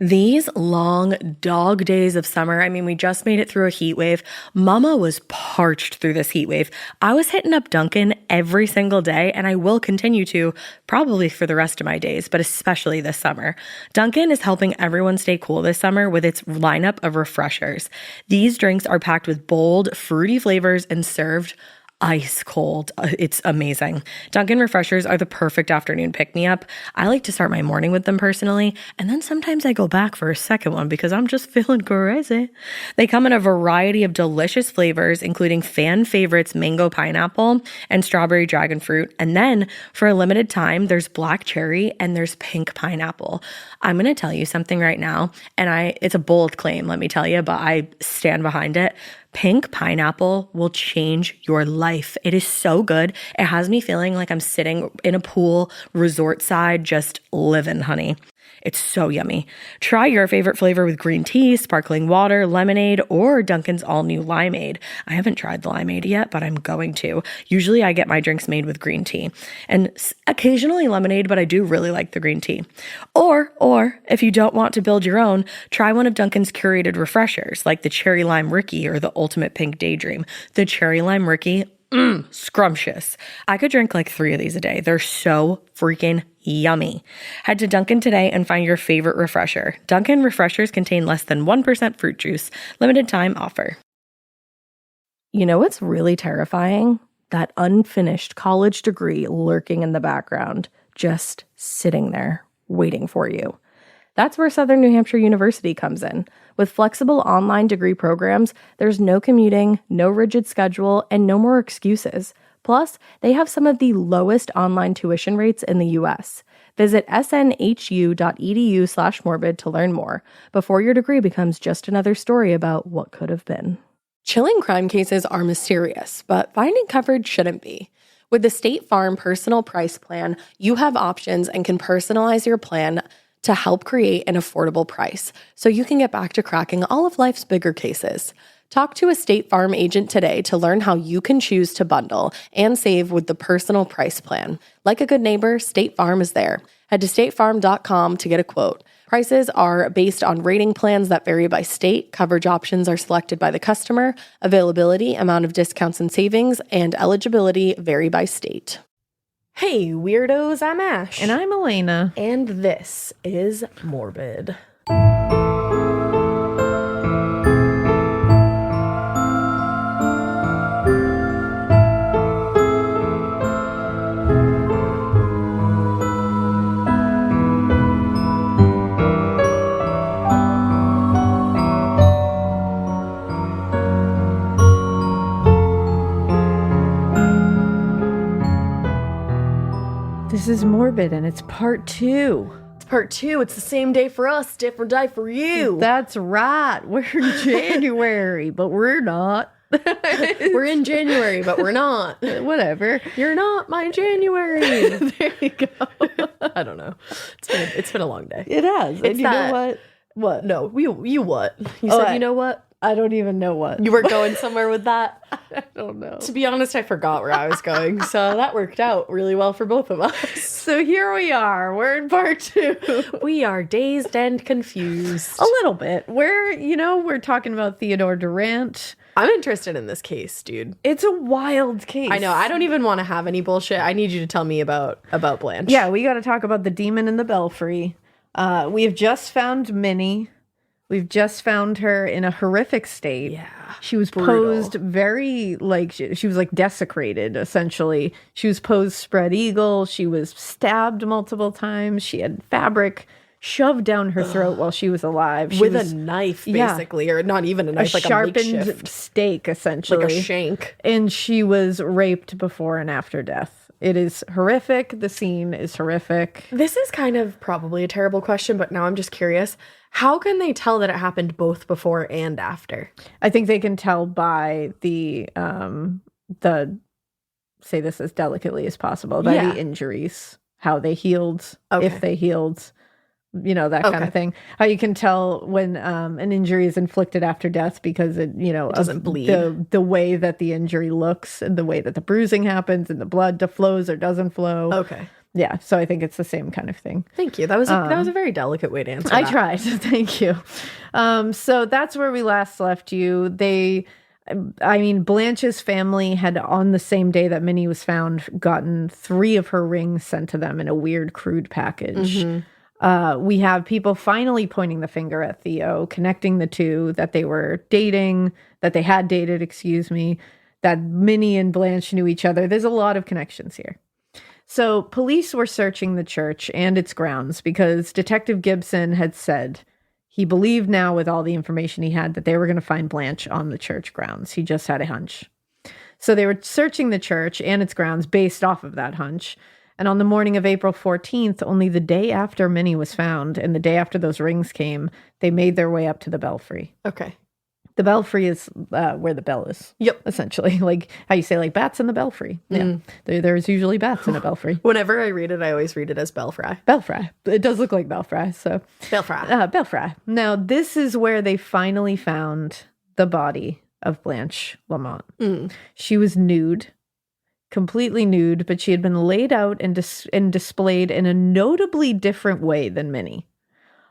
These long dog days of summer, I mean, we just made it through a heat wave. Mama was parched through this heat wave. I was hitting up Dunkin' every single day, and I will continue to probably for the rest of my days, but especially this summer. Dunkin' is helping everyone stay cool this summer with its lineup of refreshers. These drinks are packed with bold, fruity flavors and served ice cold. It's amazing. Dunkin' refreshers are the perfect afternoon pick-me-up. I like to start my morning with them personally, and then sometimes I go back for a second one because I'm just feeling crazy. They come in a variety of delicious flavors, including fan favorites mango pineapple and strawberry dragon fruit. And then for a limited time, there's black cherry and there's pink pineapple. I'm going to tell you something right now, and it's a bold claim, let me tell you, but I stand behind it. Pink pineapple will change your life. It is so good. It has me feeling like I'm sitting in a pool, resort side, just living, honey. It's so yummy. Try your favorite flavor with green tea, sparkling water, lemonade, or Dunkin's all-new limeade. I haven't tried the limeade yet, but I'm going to. Usually I get my drinks made with green tea and occasionally lemonade, but I do really like the green tea. Or if you don't want to build your own, try one of Dunkin's curated refreshers like the Cherry Lime Ricky or the Ultimate Pink Daydream. The Cherry Lime Ricky, scrumptious. I could drink like 3 of these a day. They're so freaking yummy. Head to Dunkin' today and find your favorite refresher. Dunkin' refreshers contain less than 1% fruit juice. Limited time offer. You know what's really terrifying? That unfinished college degree lurking in the background, just sitting there waiting for you. That's where Southern New Hampshire University comes in. With flexible online degree programs, there's no commuting, no rigid schedule, and no more excuses. Plus, they have some of the lowest online tuition rates in the U.S. Visit snhu.edu/morbid to learn more before your degree becomes just another story about what could have been. Chilling crime cases are mysterious, but finding coverage shouldn't be. With the State Farm Personal Price Plan, you have options and can personalize your plan to help create an affordable price so you can get back to cracking all of life's bigger cases. Talk to a State Farm agent today to learn how you can choose to bundle and save with the Personal Price Plan. Like a good neighbor, State Farm is there. Head to statefarm.com to get a quote. Prices are based on rating plans that vary by state. Coverage options are selected by the customer. Availability, amount of discounts and savings, and eligibility vary by state. Hey, weirdos, I'm Ash. And I'm Alaina. And this is Morbid. This is Morbid, and it's part 2. It's part 2. It's the same day for us, different day for you. That's right. We're in January, but we're not. We're in January, but we're not. Whatever. You're not my January. There you go. I don't know. It's been a long day. It has. And you know what? What? No, you what? You said, you know what? I don't even know what. You were going somewhere with that? I don't know. To be honest, I forgot where I was going, so that worked out really well for both of us. So here we are. We're in part 2. We are dazed and confused. A little bit. We're talking about Theodore Durrant. I'm interested in this case, dude. It's a wild case. I know. I don't even want to have any bullshit. I need you to tell me about Blanche. Yeah, we got to talk about the demon in the Belfry. We have just found Minnie. We've just found her in a horrific state. Yeah. She was brutal. posed very, she was like desecrated, essentially. She was posed spread eagle. She was stabbed multiple times. She had fabric shoved down her throat while she was alive. With a knife, basically. Or not even a knife, like sharpened a makeshift stake, essentially. Like a shank. And she was raped before and after death. It is horrific. The scene is horrific. This is kind of probably a terrible question, but now I'm just curious. How can they tell that it happened both before and after? I think they can tell by the say this as delicately as possible, by the injuries, how they healed, if they healed, that kind of thing. How you can tell when an injury is inflicted after death because it doesn't bleed. The way that the injury looks and the way that the bruising happens and the blood flows or doesn't flow. Okay. Yeah, so I think it's the same kind of thing. Thank you. That was a very delicate way to answer I that. tried. Thank you. So that's where we last left you. Blanche's family had, on the same day that Minnie was found, gotten 3 of her rings sent to them in a weird, crude package. We have people finally pointing the finger at Theo, connecting the two, that they were dating, that they had dated, that Minnie and Blanche knew each other. There's a lot of connections here. So police were searching the church and its grounds because Detective Gibson had said he believed now, with all the information he had, that they were going to find Blanche on the church grounds. He just had a hunch. So they were searching the church and its grounds based off of that hunch. And on the morning of April 14th, only the day after Minnie was found and the day after those rings came, they made their way up to the Belfry. Okay. The Belfry is where the bell is. Yep. Essentially. Like how you say, like, bats in the Belfry. Yeah. There's usually bats in a Belfry. Whenever I read it, I always read it as Belfry. Belfry. It does look like Belfry, so. Belfry. Belfry. Now, this is where they finally found the body of Blanche Lamont. She was nude, completely nude, but she had been laid out and displayed in a notably different way than Minnie.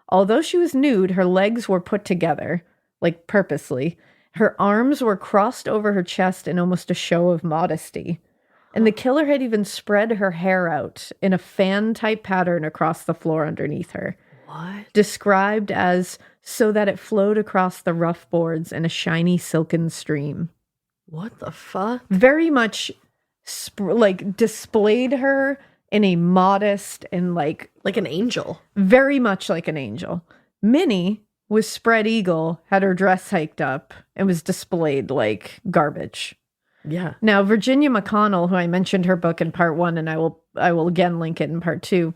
Although she was nude, her legs were put together, like purposely. Her arms were crossed over her chest in almost a show of modesty. And the killer had even spread her hair out in a fan-type pattern across the floor underneath her. What? Described as so that it flowed across the rough boards in a shiny silken stream. What the fuck? Very much displayed her in a modest and like an angel. Very much like an angel. Minnie was spread eagle, had her dress hiked up, and was displayed like garbage. Yeah. Now, Virginia McConnell, who I mentioned her book in part 1, and I will again link it in part 2.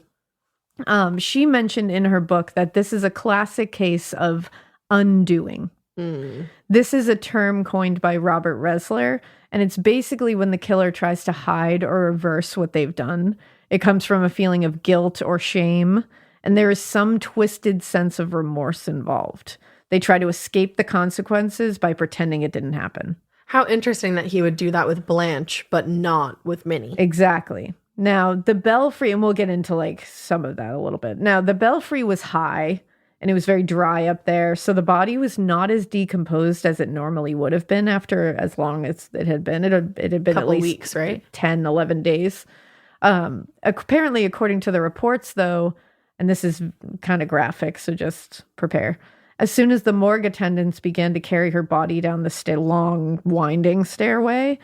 She mentioned in her book that this is a classic case of undoing. This is a term coined by Robert Resler, and it's basically when the killer tries to hide or reverse what they've done. It comes from a feeling of guilt or shame, and there is some twisted sense of remorse involved. They try to escape the consequences by pretending it didn't happen. How interesting that he would do that with Blanche, but not with Minnie. Exactly. Now, the Belfry, and we'll get into like some of that a little bit. Now, the Belfry was high, and it was very dry up there, so the body was not as decomposed as it normally would have been after as long as it had been. It had been at least weeks, right? 10, 11 days. Apparently, according to the reports, though, and this is kind of graphic, so just prepare. As soon as the morgue attendants began to carry her body down the long, winding stairway,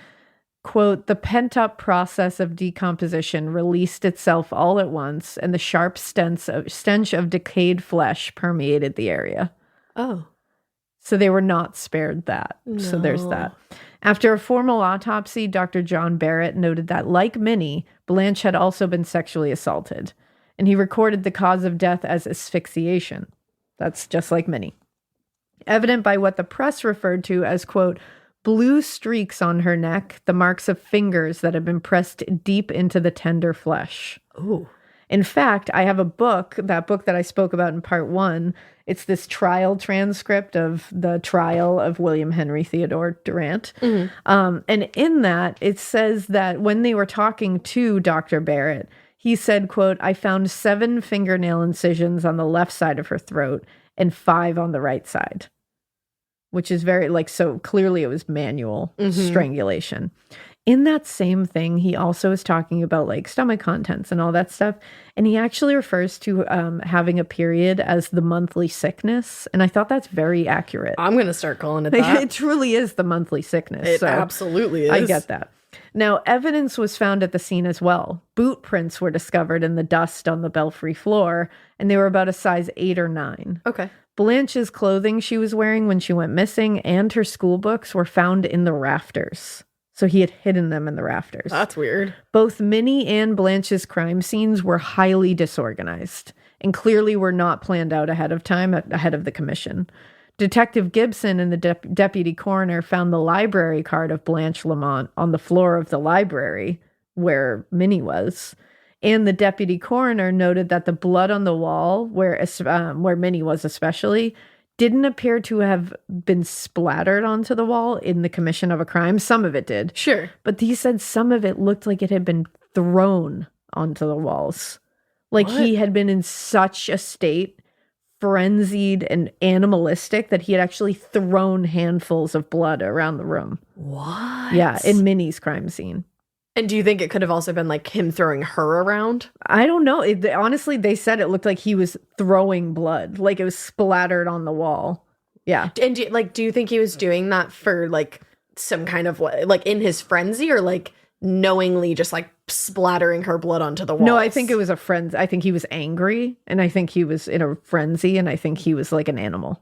quote, the pent-up process of decomposition released itself all at once, and the sharp stench of decayed flesh permeated the area. Oh. So they were not spared that. No. So there's that. After a formal autopsy, Dr. John Barrett noted that, like Minnie, Blanche had also been sexually assaulted, and he recorded the cause of death as asphyxiation. That's just like Minnie. Evident by what the press referred to as, quote, blue streaks on her neck, the marks of fingers that had been pressed deep into the tender flesh. Ooh. In fact, I have a book, that book that I spoke about in part 1. It's this trial transcript of the trial of William Henry Theodore Durrant. And in that, it says that when they were talking to Dr. Barrett, he said, quote, I found 7 fingernail incisions on the left side of her throat and 5 on the right side, which is very so clearly it was manual strangulation. In that same thing, he also is talking about stomach contents and all that stuff. And he actually refers to having a period as the monthly sickness. And I thought that's very accurate. I'm going to start calling it that. It truly is the monthly sickness. It absolutely is. I get that. Now, evidence was found at the scene as well. Boot prints were discovered in the dust on the Belfry floor, and they were about a size 8 or 9. Okay. Blanche's clothing she was wearing when she went missing and her school books were found in the rafters. So he had hidden them in the rafters. That's weird. Both Minnie and Blanche's crime scenes were highly disorganized and clearly were not planned out ahead of time, ahead of the commission. Detective Gibson and the deputy coroner found the library card of Blanche Lamont on the floor of the library where Minnie was. And the deputy coroner noted that the blood on the wall, where Minnie was especially, didn't appear to have been splattered onto the wall in the commission of a crime. Some of it did. Sure. But he said some of it looked like it had been thrown onto the walls. Like he had been in such a state, frenzied and animalistic, that he had actually thrown handfuls of blood around the room. What? Yeah, in Minnie's crime scene. And do you think it could have also been like him throwing her around? I don't know. Honestly, they said it looked like he was throwing blood, like it was splattered on the wall. Yeah. And do you think he was doing that for like some kind of like in his frenzy, or like knowingly just like splattering her blood onto the wall? No, I think it was a frenzy. I think he was angry, and I think he was in a frenzy, and I think he was like an animal.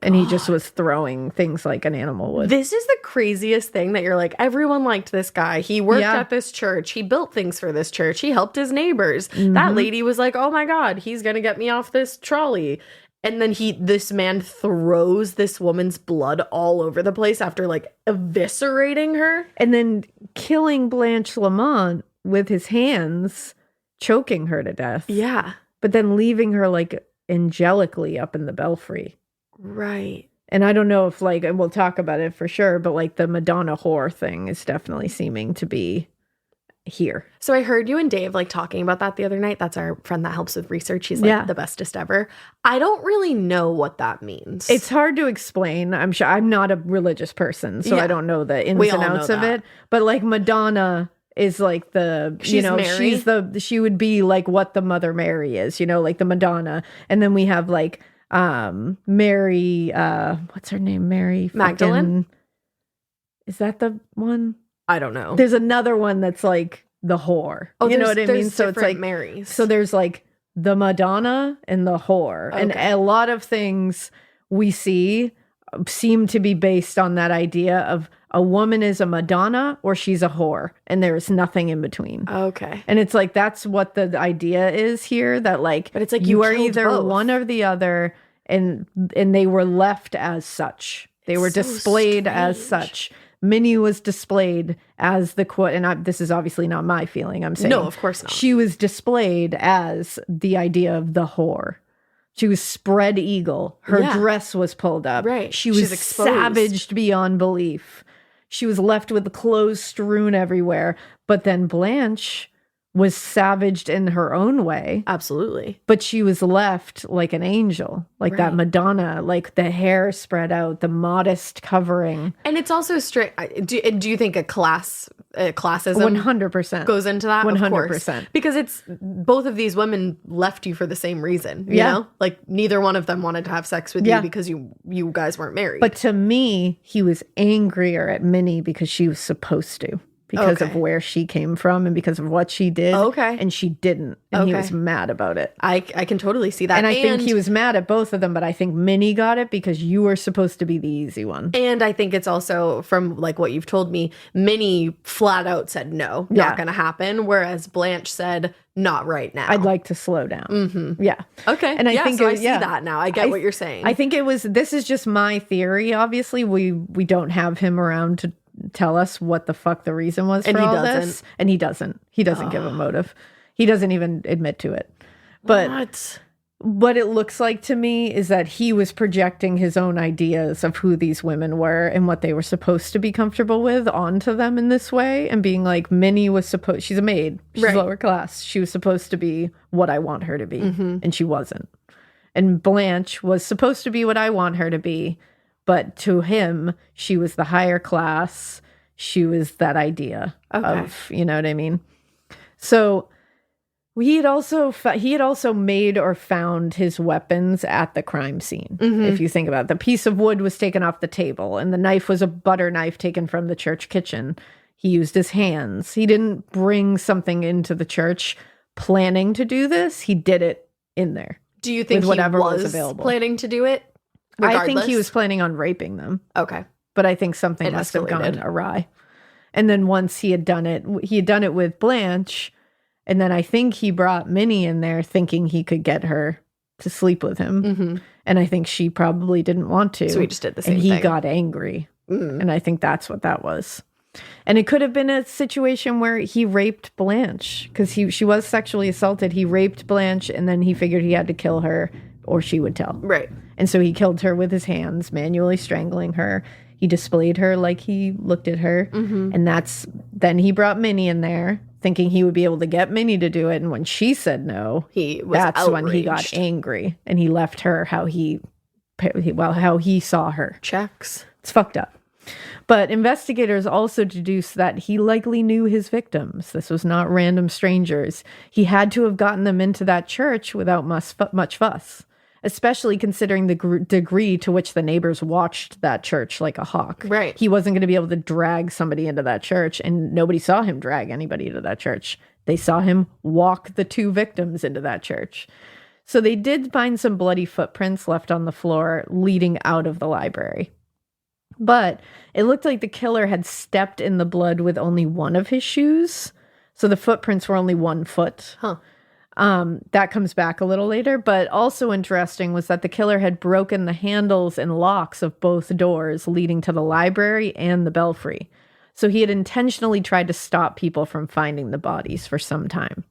And he just was throwing things like an animal would. This is the craziest thing, that you're like, everyone liked this guy. He worked at this church. He built things for this church. He helped his neighbors. That lady was like, oh my God, he's going to get me off this trolley. And then this man throws this woman's blood all over the place after like eviscerating her. And then killing Blanche Lamont with his hands, choking her to death. Yeah. But then leaving her like angelically up in the belfry. Right. And I don't know if like, and we'll talk about it for sure, but like the Madonna whore thing is definitely seeming to be here. So I heard you and Dave like talking about that the other night. That's our friend that helps with research. He's like the bestest ever. I don't really know what that means. It's hard to explain. I'm sure I'm not a religious person, so I don't know the ins and outs of it. But like Madonna is like she would be like what the Mother Mary is, like the Madonna. And then we have like Mary, what's her name? Mary Magdalene? Is that the one? I don't know. There's another one that's like the whore. Oh, you know what I mean? So it's like Marys. So there's like the Madonna and the whore. Okay. And a lot of things we see seem to be based on that idea of a woman is a Madonna or she's a whore, and there is nothing in between. Okay. And it's like that's what the idea is here, that like, but it's like you are either both. One or the other, and they were left as such. They were displayed as such. Minnie was displayed as the quote, and this is obviously not my feeling. I'm saying no, of course not. She was displayed as the idea of the whore. She was spread eagle. Her dress was pulled up. Right. She was savaged beyond belief. She was left with clothes strewn everywhere. But then Blanche was savaged in her own way. Absolutely. But she was left like an angel, like that Madonna, like the hair spread out, the modest covering. And it's also straight. Do you think classism 100% goes into that? 100%. Because it's both of these women left you for the same reason. You know? Like neither one of them wanted to have sex with you because you guys weren't married. But to me, he was angrier at Minnie because she was supposed to. Because of where she came from and because of what she did. Okay. And she didn't. And he was mad about it. I can totally see that. And I think he was mad at both of them, but I think Minnie got it because you were supposed to be the easy one. And I think it's also from like what you've told me, Minnie flat out said no, not going to happen. Whereas Blanche said, not right now. I'd like to slow down. Mm-hmm. Yeah. Okay. And I think I see that now. I get what you're saying. I think this is just my theory. Obviously, we don't have him around to tell us what the fuck the reason was for all this. And he doesn't give a motive. He doesn't even admit to it. But what it looks like to me is that he was projecting his own ideas of who these women were and what they were supposed to be comfortable with onto them in this way, and being like, Minnie was she's a maid, she's lower class, she was supposed to be what I want her to be, and she wasn't. And Blanche was supposed to be what I want her to be, but to him, she was the higher class. She was that idea of, you know what I mean? So he had also made or found his weapons at the crime scene. If you think about it, the piece of wood was taken off the table, and the knife was a butter knife taken from the church kitchen. He used his hands. He didn't bring something into the church planning to do this. He did it in there. Do you think whatever he was available. Planning to do it? Regardless? I think he was planning on raping them. Okay. But I think something must have gone awry. And then once he had done it with Blanche. And then I think he brought Minnie in there thinking he could get her to sleep with him. And I think she probably didn't want to. So he just did the same thing. And he got angry. And I think that's what that was. And it could have been a situation where he raped Blanche because she was sexually assaulted. He raped Blanche, and then he figured he had to kill her or she would tell. Right. And so he killed her with his hands, manually strangling her. He displayed her like he looked at her. And then he brought Minnie in there thinking he would be able to get Minnie to do it. And when she said no, that's outraged. When he got angry and he left her how he saw her. Checks. It's fucked up. But investigators also deduced that he likely knew his victims. This was not random strangers. He had to have gotten them into that church without much fuss, especially considering the degree to which the neighbors watched that church like a hawk. Right. He wasn't going to be able to drag somebody into that church, and nobody saw him drag anybody into that church. They saw him walk the 2 victims into that church. So they did find some bloody footprints left on the floor leading out of the library. But it looked like the killer had stepped in the blood with only one of his shoes. So the footprints were only 1 foot. Huh. That comes back a little later. But also interesting was that the killer had broken the handles and locks of both doors leading to the library and the belfry. So he had intentionally tried to stop people from finding the bodies for some time.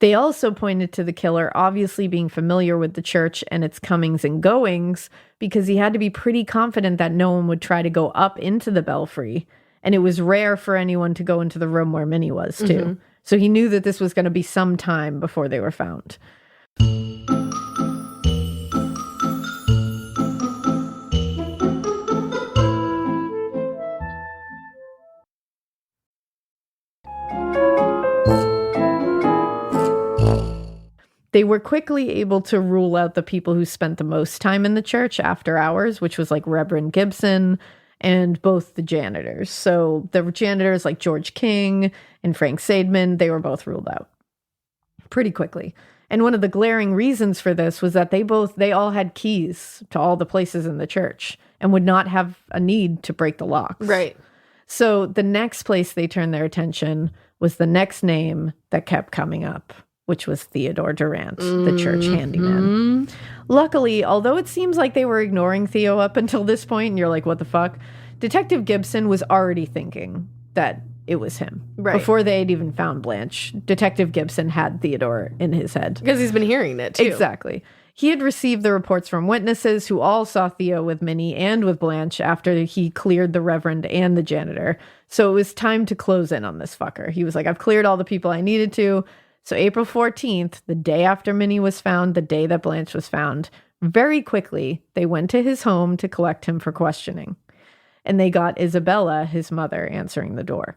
They also pointed to the killer obviously being familiar with the church and its comings and goings, because he had to be pretty confident that no one would try to go up into the belfry. And it was rare for anyone to go into the room where Minnie was, too. Mm-hmm. So he knew that this was going to be some time before they were found. They were quickly able to rule out the people who spent the most time in the church after hours, which was like Reverend Gibson and both the janitors. So the janitors like George King and Frank Seidman, they were both ruled out pretty quickly. And one of the glaring reasons for this was that they all had keys to all the places in the church and would not have a need to break the locks. Right. So the next place they turned their attention was the next name that kept coming up, which was Theodore Durrant, the church handyman. Luckily, although it seems like they were ignoring Theo up until this point, and you're like, what the fuck? Detective Gibson was already thinking that it was him. Right. Before they had even found Blanche, Detective Gibson had Theodore in his head. Because he's been hearing it, too. Exactly. He had received the reports from witnesses who all saw Theo with Minnie and with Blanche after he cleared the Reverend and the janitor. So it was time to close in on this fucker. He was like, I've cleared all the people I needed to. So April 14th, the day after Minnie was found, the day that Blanche was found, very quickly, they went to his home to collect him for questioning. And they got Isabella, his mother, answering the door.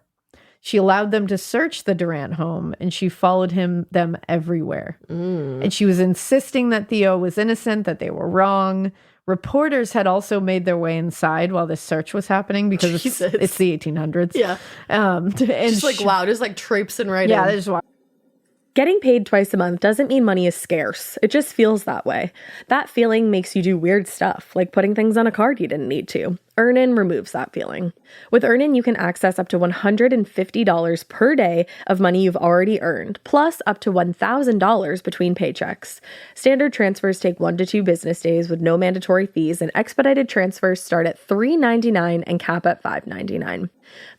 She allowed them to search the Durrant home, and she followed them everywhere. And she was insisting that Theo was innocent, that they were wrong. Reporters had also made their way inside while this search was happening because it's the 1800s. Yeah. And just like, wow, just like traipsing right in. Yeah, they just walked. Getting paid twice a month doesn't mean money is scarce. It just feels that way. That feeling makes you do weird stuff, like putting things on a card you didn't need to. Earnin removes that feeling. With Earnin, you can access up to $150 per day of money you've already earned, plus up to $1,000 between paychecks. Standard transfers take 1 to 2 business days with no mandatory fees, and expedited transfers start at $3.99 and cap at $5.99.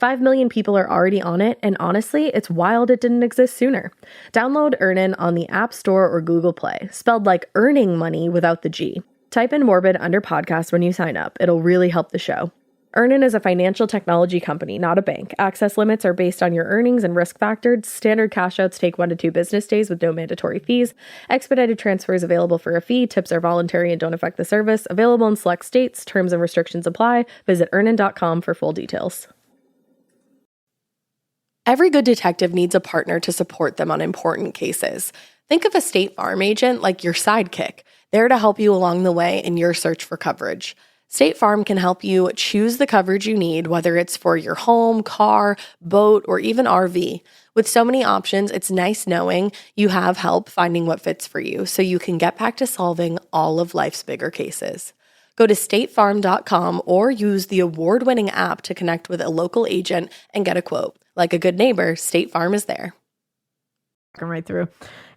5 million people are already on it, and honestly, it's wild it didn't exist sooner. Download Earnin on the App Store or Google Play, spelled like earning money without the G. Type in Morbid under podcast when you sign up. It'll really help the show. Earnin is a financial technology company, not a bank. Access limits are based on your earnings and risk factors. Standard cash outs take 1 to 2 business days with no mandatory fees. Expedited transfers available for a fee. Tips are voluntary and don't affect the service. Available in select states. Terms and restrictions apply. Visit earnin.com for full details. Every good detective needs a partner to support them on important cases. Think of a State Farm agent like your sidekick, there to help you along the way in your search for coverage. State Farm can help you choose the coverage you need, whether it's for your home, car, boat, or even RV. With so many options, it's nice knowing you have help finding what fits for you so you can get back to solving all of life's bigger cases. Go to statefarm.com or use the award-winning app to connect with a local agent and get a quote. Like a good neighbor, State Farm is there. Right through.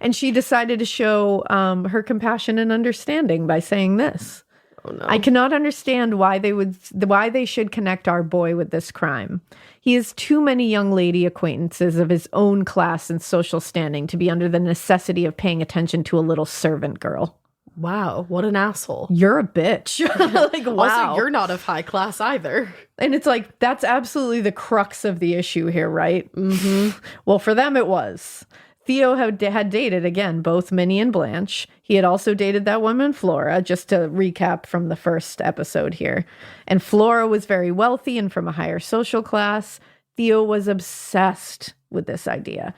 And she decided to show her compassion and understanding by saying this. Oh, no. I cannot understand why they should connect our boy with this crime. He has too many young lady acquaintances of his own class and social standing to be under the necessity of paying attention to a little servant girl. Wow, what an asshole. You're a bitch. Like, wow. Also, you're not of high class either. And it's like, that's absolutely the crux of the issue here, right? Mm-hmm. Well, for them, it was. Theo had dated, again, both Minnie and Blanche. He had also dated that woman, Flora, just to recap from the first episode here. And Flora was very wealthy and from a higher social class. Theo was obsessed with this idea.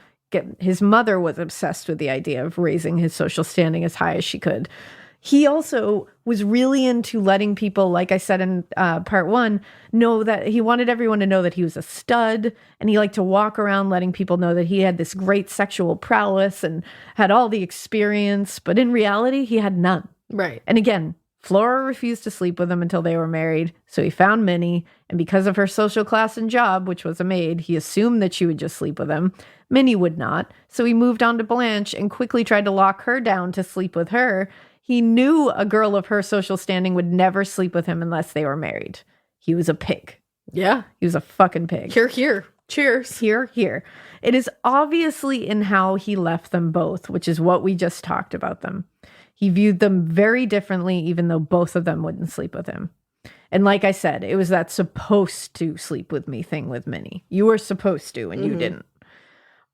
His mother was obsessed with the idea of raising his social standing as high as she could. He also was really into letting people, like I said in part 1, know that he wanted everyone to know that he was a stud, and he liked to walk around letting people know that he had this great sexual prowess and had all the experience, but in reality, he had none. Right. And again, Flora refused to sleep with him until they were married, so he found Minnie, and because of her social class and job, which was a maid, he assumed that she would just sleep with him. Minnie would not, so he moved on to Blanche and quickly tried to lock her down to sleep with her. He knew a girl of her social standing would never sleep with him unless they were married. He was a pig. Yeah. He was a fucking pig. Here, here. Cheers. Here, here. It is obviously in how he left them both, which is what we just talked about them. He viewed them very differently, even though both of them wouldn't sleep with him. And like I said, it was that supposed to sleep with me thing with Minnie. You were supposed to, and you didn't.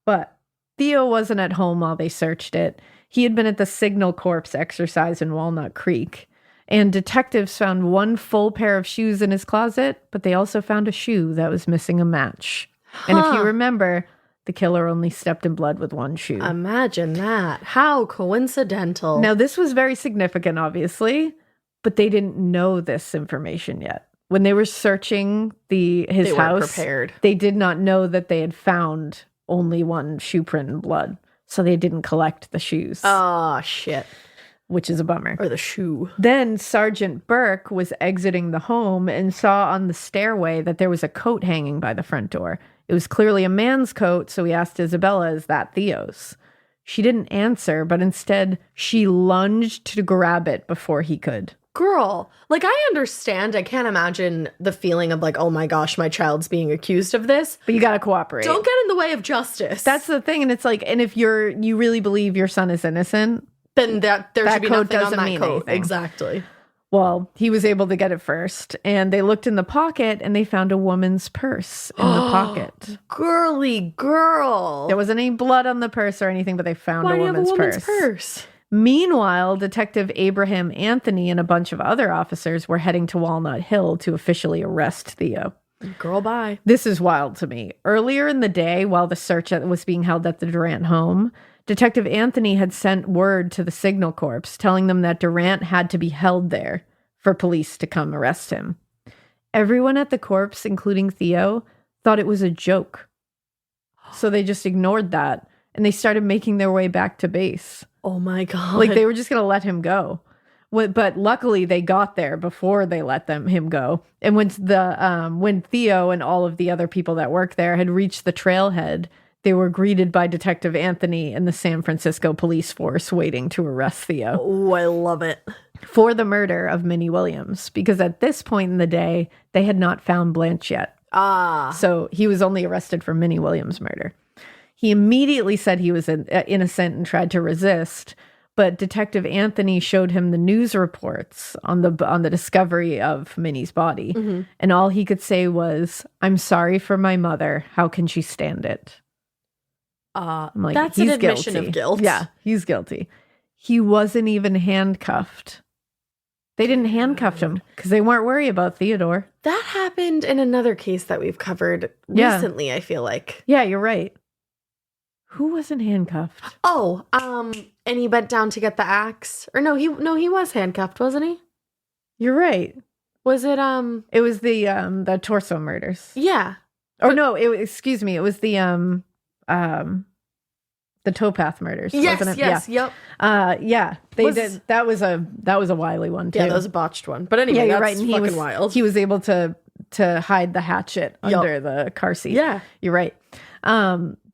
But Theo wasn't at home while they searched it. He had been at the Signal Corps exercise in Walnut Creek. And detectives found one full pair of shoes in his closet, but they also found a shoe that was missing a match. And if you remember, the killer only stepped in blood with one shoe. Imagine that. How coincidental. Now, this was very significant, obviously, but they didn't know this information yet. When they were searching his house, prepared. They did not know that they had found only one shoe print in blood. So they didn't collect the shoes. Oh, shit. Which is a bummer. Or the shoe. Then Sergeant Burke was exiting the home and saw on the stairway that there was a coat hanging by the front door. It was clearly a man's coat, so he asked Isabella, "Is that Theo's?" She didn't answer, but instead she lunged to grab it before he could. Girl, like, I understand. I can't imagine the feeling of like, oh my gosh, my child's being accused of this. But you gotta cooperate. Don't get in the way of justice. That's the thing. And it's like, and if you really believe your son is innocent, then there should be nothing on that coat. Anything. Exactly. Well, he was able to get it first, and they looked in the pocket and they found a woman's purse in the pocket. Girly girl. There wasn't any blood on the purse or anything, but they found Why a woman's do you have a woman's purse? Meanwhile, Detective Abraham Anthony and a bunch of other officers were heading to Walnut Hill to officially arrest Theo. Girl, bye. This is wild to me. Earlier in the day, while the search was being held at the Durrant home, Detective Anthony had sent word to the Signal Corps telling them that Durrant had to be held there for police to come arrest him. Everyone at the corps, including Theo, thought it was a joke. So they just ignored that, and they started making their way back to base. Oh my God. Like they were just going to let him go. But luckily they got there before they let him go. And when Theo and all of the other people that worked there had reached the trailhead, they were greeted by Detective Anthony and the San Francisco police force waiting to arrest Theo. Oh, I love it. For the murder of Minnie Williams, because at this point in the day, they had not found Blanche yet. So he was only arrested for Minnie Williams' murder. He immediately said he was innocent and tried to resist, but Detective Anthony showed him the news reports on the discovery of Minnie's body, and all he could say was, "I'm sorry for my mother. How can she stand it?" I'm like, that's an admission of guilt. Yeah, he's guilty. He wasn't even handcuffed. They didn't handcuff him because they weren't worried about Theodore. That happened in another case that we've covered recently, I feel like. Yeah, you're right. Who wasn't handcuffed? Oh, and he bent down to get the axe. Or no, he was handcuffed, wasn't he? You're right. Was it It was the torso murders. Yeah. Or no, excuse me, it was the towpath murders. Yes, wasn't it? yes, yeah. Yep. Yeah, they did. That was a wily one too. Yeah, that was a botched one. But anyway, you're that's right. And fucking wild. He was able to hide the hatchet under the car seat. Yeah, you're right.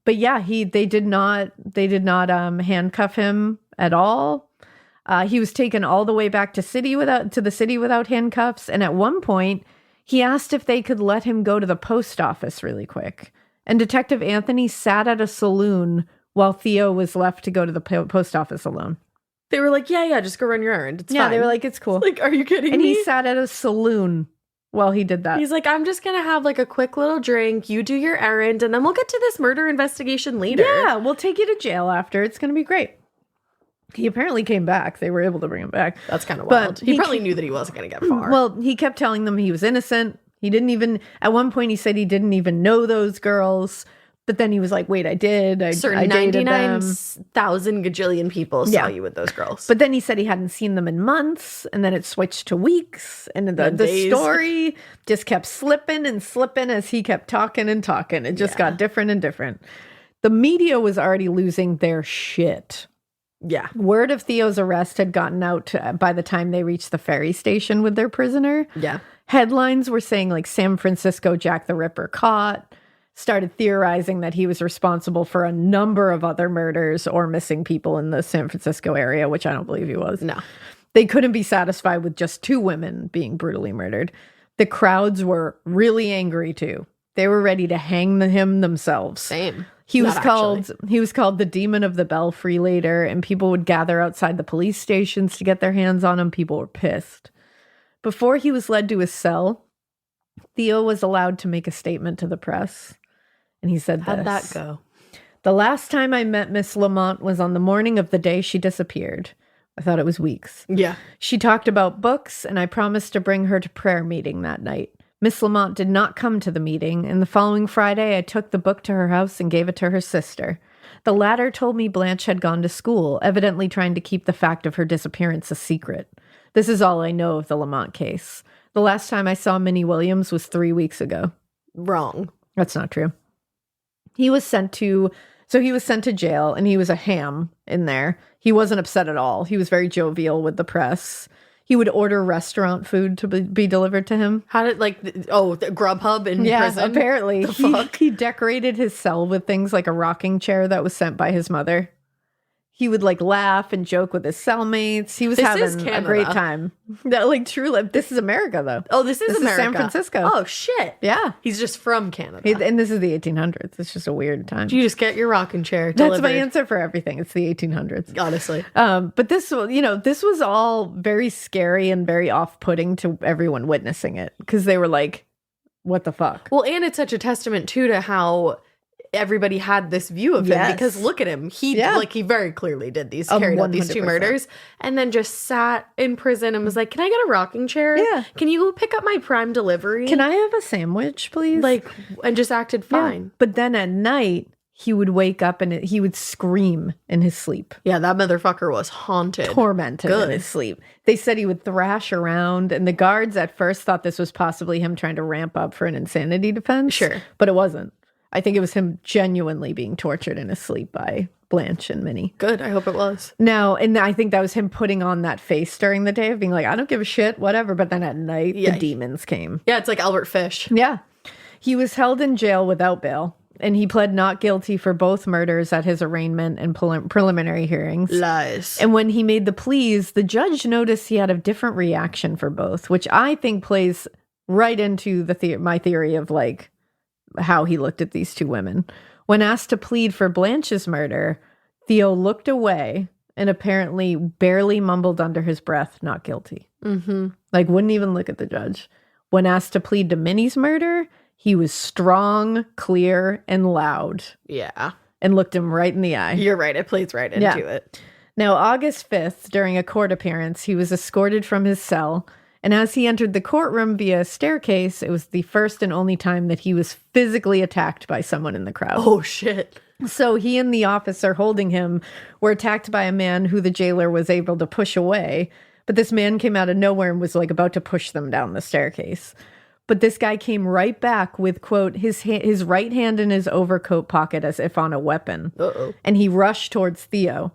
But yeah, they did not handcuff him at all. He was taken all the way back to the city without handcuffs. And at one point, he asked if they could let him go to the post office really quick. And Detective Anthony sat at a saloon while Theo was left to go to the post office alone. They were like, yeah, just go run your errand. It's fine. They were like, it's cool. Like, are you kidding me? And he sat at a saloon while he did that. He's like, I'm just going to have like a quick little drink. You do your errand, and then we'll get to this murder investigation later. Yeah, we'll take you to jail after. It's going to be great. He apparently came back. They were able to bring him back. That's kind of wild. He probably knew that he wasn't going to get far. Well, he kept telling them he was innocent. He didn't even, at one point he said he didn't even know those girls. But then he was like, wait, I did. I dated them. 99,000 gajillion people saw you with those girls. But then he said he hadn't seen them in months. And then it switched to weeks. And the story just kept slipping and slipping as he kept talking and talking. It just got different and different. The media was already losing their shit. Yeah. Word of Theo's arrest had gotten out by the time they reached the ferry station with their prisoner. Yeah. Headlines were saying like San Francisco Jack the Ripper caught. Started theorizing that he was responsible for a number of other murders or missing people in the San Francisco area, which I don't believe he was. No. They couldn't be satisfied with just 2 women being brutally murdered. The crowds were really angry too. They were ready to hang him themselves. Same. He was called the Demon of the Belfry later, and people would gather outside the police stations to get their hands on him. People were pissed. Before he was led to his cell, Theo was allowed to make a statement to the press. And he said How'd that go? The last time I met Miss Lamont was on the morning of the day she disappeared. I thought it was weeks. Yeah. She talked about books, and I promised to bring her to prayer meeting that night. Miss Lamont did not come to the meeting, and the following Friday I took the book to her house and gave it to her sister. The latter told me Blanche had gone to school, evidently trying to keep the fact of her disappearance a secret. This is all I know of the Lamont case. The last time I saw Minnie Williams was 3 weeks ago. Wrong. That's not true. He was sent to jail, and he was a ham in there. He wasn't upset at all. He was very jovial with the press. He would order restaurant food to be delivered to him. How did, the Grubhub in prison? Apparently. He decorated his cell with things like a rocking chair that was sent by his mother. He would laugh and joke with his cellmates. He was having a great time. Truly, this is America, though. Oh, this is America. San Francisco. Oh, shit. Yeah. He's just from Canada. And this is the 1800s. It's just a weird time. You just get your rocking chair delivered. That's my answer for everything. It's the 1800s. Honestly. But this was all very scary and very off-putting to everyone witnessing it. Because they were like, what the fuck? Well, and it's such a testament, too, to how everybody had this view of him, because look at him. He very clearly did carried out these 2 murders, and then just sat in prison and was like, can I get a rocking chair? Yeah. Can you pick up my Prime delivery? Can I have a sandwich, please? And just acted fine. Yeah. But then at night, he would wake up and he would scream in his sleep. Yeah, that motherfucker was haunted. Tormented in his sleep. They said he would thrash around, and the guards at first thought this was possibly him trying to ramp up for an insanity defense. Sure. But it wasn't. I think it was him genuinely being tortured in his sleep by Blanche and Minnie. Good. I hope it was. No, and I think that was him putting on that face during the day of being like, I don't give a shit, whatever. But then at night, the demons came. Yeah, it's like Albert Fish. Yeah. He was held in jail without bail, and he pled not guilty for both murders at his arraignment and preliminary hearings. Lies. And when he made the pleas, the judge noticed he had a different reaction for both, which I think plays right into my theory of how he looked at these 2 women. When asked to plead for Blanche's murder, Theo looked away and apparently barely mumbled under his breath, not guilty. Mm-hmm. Wouldn't even look at the judge. When asked to plead to Minnie's murder, he was strong, clear, and loud. Yeah. And looked him right in the eye. You're right. It plays right into it. Now, August 5th, during a court appearance, he was escorted from his cell. And as he entered the courtroom via a staircase, it was the first and only time that he was physically attacked by someone in the crowd. Oh, shit. So he and the officer holding him were attacked by a man who the jailer was able to push away. But this man came out of nowhere and was about to push them down the staircase. But this guy came right back with, quote, his right hand in his overcoat pocket as if on a weapon. Uh-oh. And he rushed towards Theo.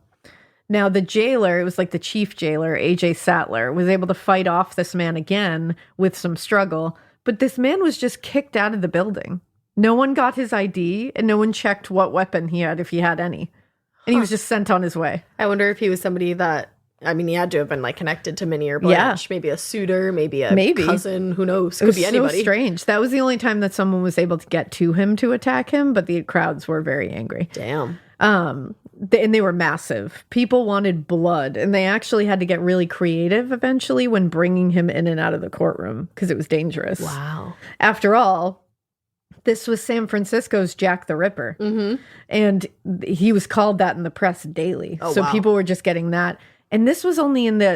Now, the jailer, it was the chief jailer, A.J. Sattler, was able to fight off this man again with some struggle. But this man was just kicked out of the building. No one got his ID, and no one checked what weapon he had, if he had any. And he was just sent on his way. I wonder if he was somebody that, he had to have been connected to Minnie or Blanche. Yeah. Maybe a suitor, maybe a cousin, who knows? Could be anybody. So strange. That was the only time that someone was able to get to him to attack him, but the crowds were very angry. Damn. and they were massive. People wanted blood, and they actually had to get really creative eventually when bringing him in and out of the courtroom because it was dangerous. Wow. After all, this was San Francisco's Jack the Ripper. Mm-hmm. And he was called that in the press daily. Oh, so wow. people were just getting that. And this was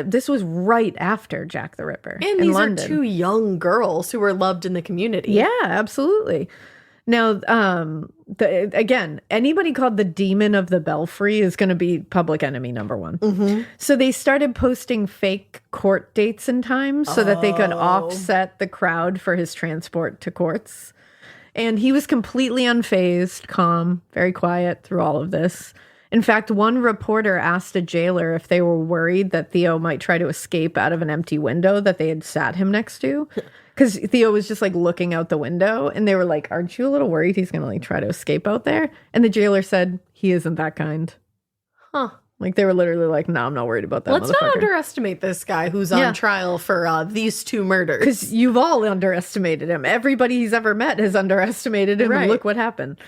this was right after Jack the Ripper. And these are two young girls who were loved in the community. Yeah, absolutely. Now, again, anybody called the Demon of the Belfry is going to be public enemy number one. Mm-hmm. So they started posting fake court dates and times so that they could offset the crowd for his transport to courts. And he was completely unfazed, calm, very quiet through all of this. In fact, one reporter asked a jailer if they were worried that Theo might try to escape out of an empty window that they had sat him next to. Because Theo was just like looking out the window, and they were like, aren't you a little worried he's going to like try to escape out there? And the jailer said, he isn't that kind. Huh. Like they were literally like, no, I'm not worried about that. Let's not underestimate this guy who's on trial for these two murders. Because you've all underestimated him. Everybody he's ever met has underestimated him. Right. And look what happened.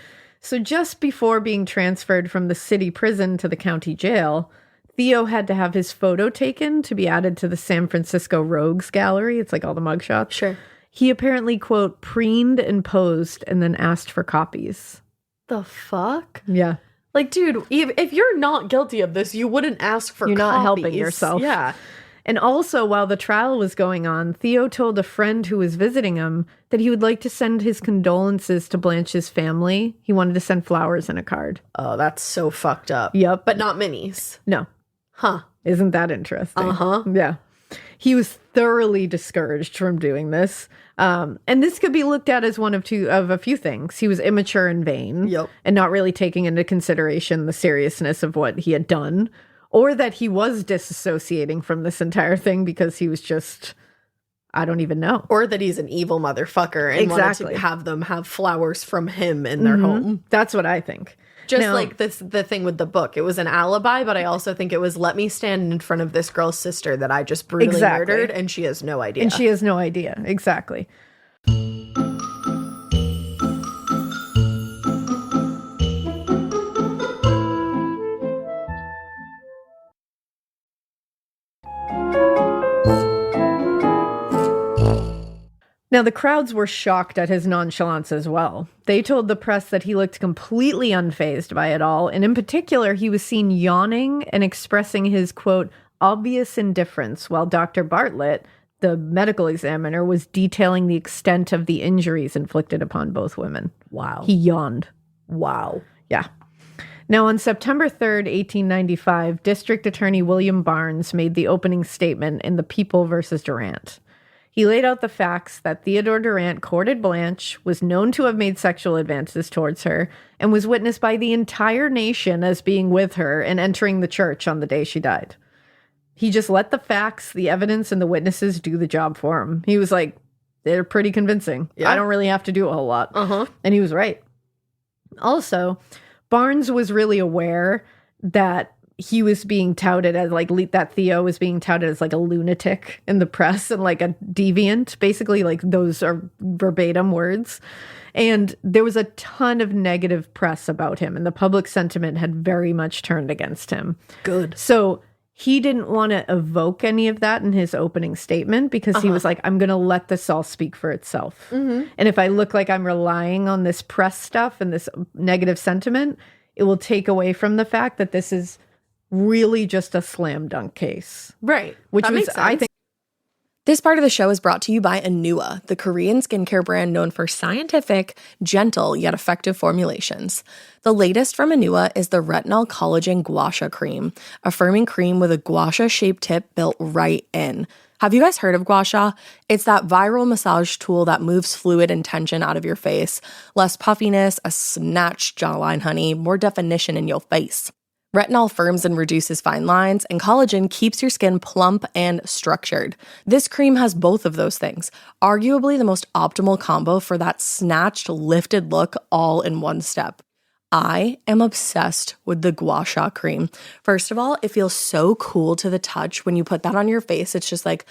So just before being transferred from the city prison to the county jail, Theo had to have his photo taken to be added to the San Francisco Rogues Gallery. It's like all the mugshots. Sure. He apparently, quote, preened and posed and then asked for copies. The fuck? Yeah. Like, dude, if you're not guilty of this, you wouldn't ask for You're copies. not helping yourself. Yeah. And also, while the trial was going on, Theo told a friend who was visiting him that he would like to send his condolences to Blanche's family. He wanted to send flowers and a card. Oh, that's so fucked up. Yep. But not Minnie's. No. Huh. Isn't that interesting? Uh-huh. Yeah. He was thoroughly discouraged from doing this. And this could be looked at as one of a few things. He was immature and vain. Yep. And not really taking into consideration the seriousness of what he had done. Or that he was disassociating from this entire thing because he was just, I don't even know. Or that he's an evil motherfucker and wanted to have them have flowers from him in their home. That's what I think. Just like the thing with the book. It was an alibi, but I also think it was let me stand in front of this girl's sister that I just brutally murdered, and she has no idea. And she has no idea. Exactly. Now, the crowds were shocked at his nonchalance as well. They told the press that he looked completely unfazed by it all, and in particular, he was seen yawning and expressing his, quote, obvious indifference, while Dr. Bartlett, the medical examiner, was detailing the extent of the injuries inflicted upon both women. Wow. He yawned. Wow. Yeah. Now, on September 3rd, 1895, District Attorney William Barnes made the opening statement in the People versus Durrant. He laid out the facts that Theodore Durrant courted Blanche, was known to have made sexual advances towards her, and was witnessed by the entire nation as being with her and entering the church on the day she died. He just let the facts, the evidence, and the witnesses do the job for him. He was like, they're pretty convincing. Yeah. I don't really have to do a whole lot. And he was right. Also, Barnes was really aware that he was being touted as that Theo was being touted as like a lunatic in the press and like a deviant, basically, like those are verbatim words. And there was a ton of negative press about him, and the public sentiment had very much turned against him. Good. So he didn't want to evoke any of that in his opening statement because he was like, I'm going to let this all speak for itself. And if I look like I'm relying on this press stuff and this negative sentiment, it will take away from the fact that this is really just a slam dunk case. Right. Which was, I think. This part of the show is brought to you by Anua, the Korean skincare brand known for scientific, gentle, yet effective formulations. The latest from Anua is the Retinol Collagen Gua Sha Cream, a firming cream with a gua sha-shaped tip built right in. Have you guys heard of gua sha? It's that viral massage tool that moves fluid and tension out of your face. Less puffiness, a snatched jawline, honey, more definition in your face. Retinol firms and reduces fine lines, and collagen keeps your skin plump and structured. This cream has both of those things, arguably the most optimal combo for that snatched, lifted look all in one step. I am obsessed with the Gua Sha cream. First of all, it feels so cool to the touch. When you put that on your face, it's just like,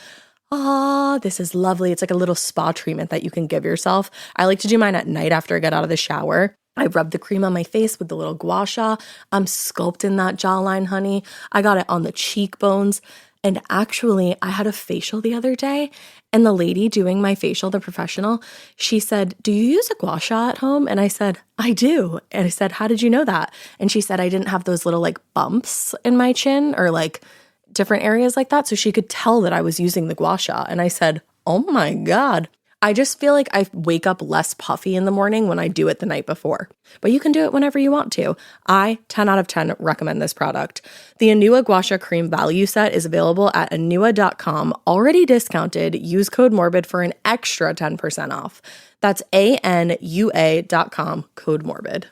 this is lovely. It's like a little spa treatment that you can give yourself. I like to do mine at night after I get out of the shower. I rubbed the cream on my face with the little gua sha. I'm sculpting that jawline, honey. I got it on the cheekbones. And actually, I had a facial the other day, and the lady doing my facial, the professional, she said, "Do you use a gua sha at home?" And I said, "I do." And I said, "How did you know that?" And she said, "I didn't have those little like bumps in my chin or like different areas like that." So she could tell that I was using the gua sha. And I said, "Oh my God." I just feel like I wake up less puffy in the morning when I do it the night before. But you can do it whenever you want to. I, 10 out of 10, recommend this product. The Anua Gua Sha Cream Value Set is available at anua.com, already discounted. Use code MORBID for an extra 10% off. That's ANUA.com, code MORBID.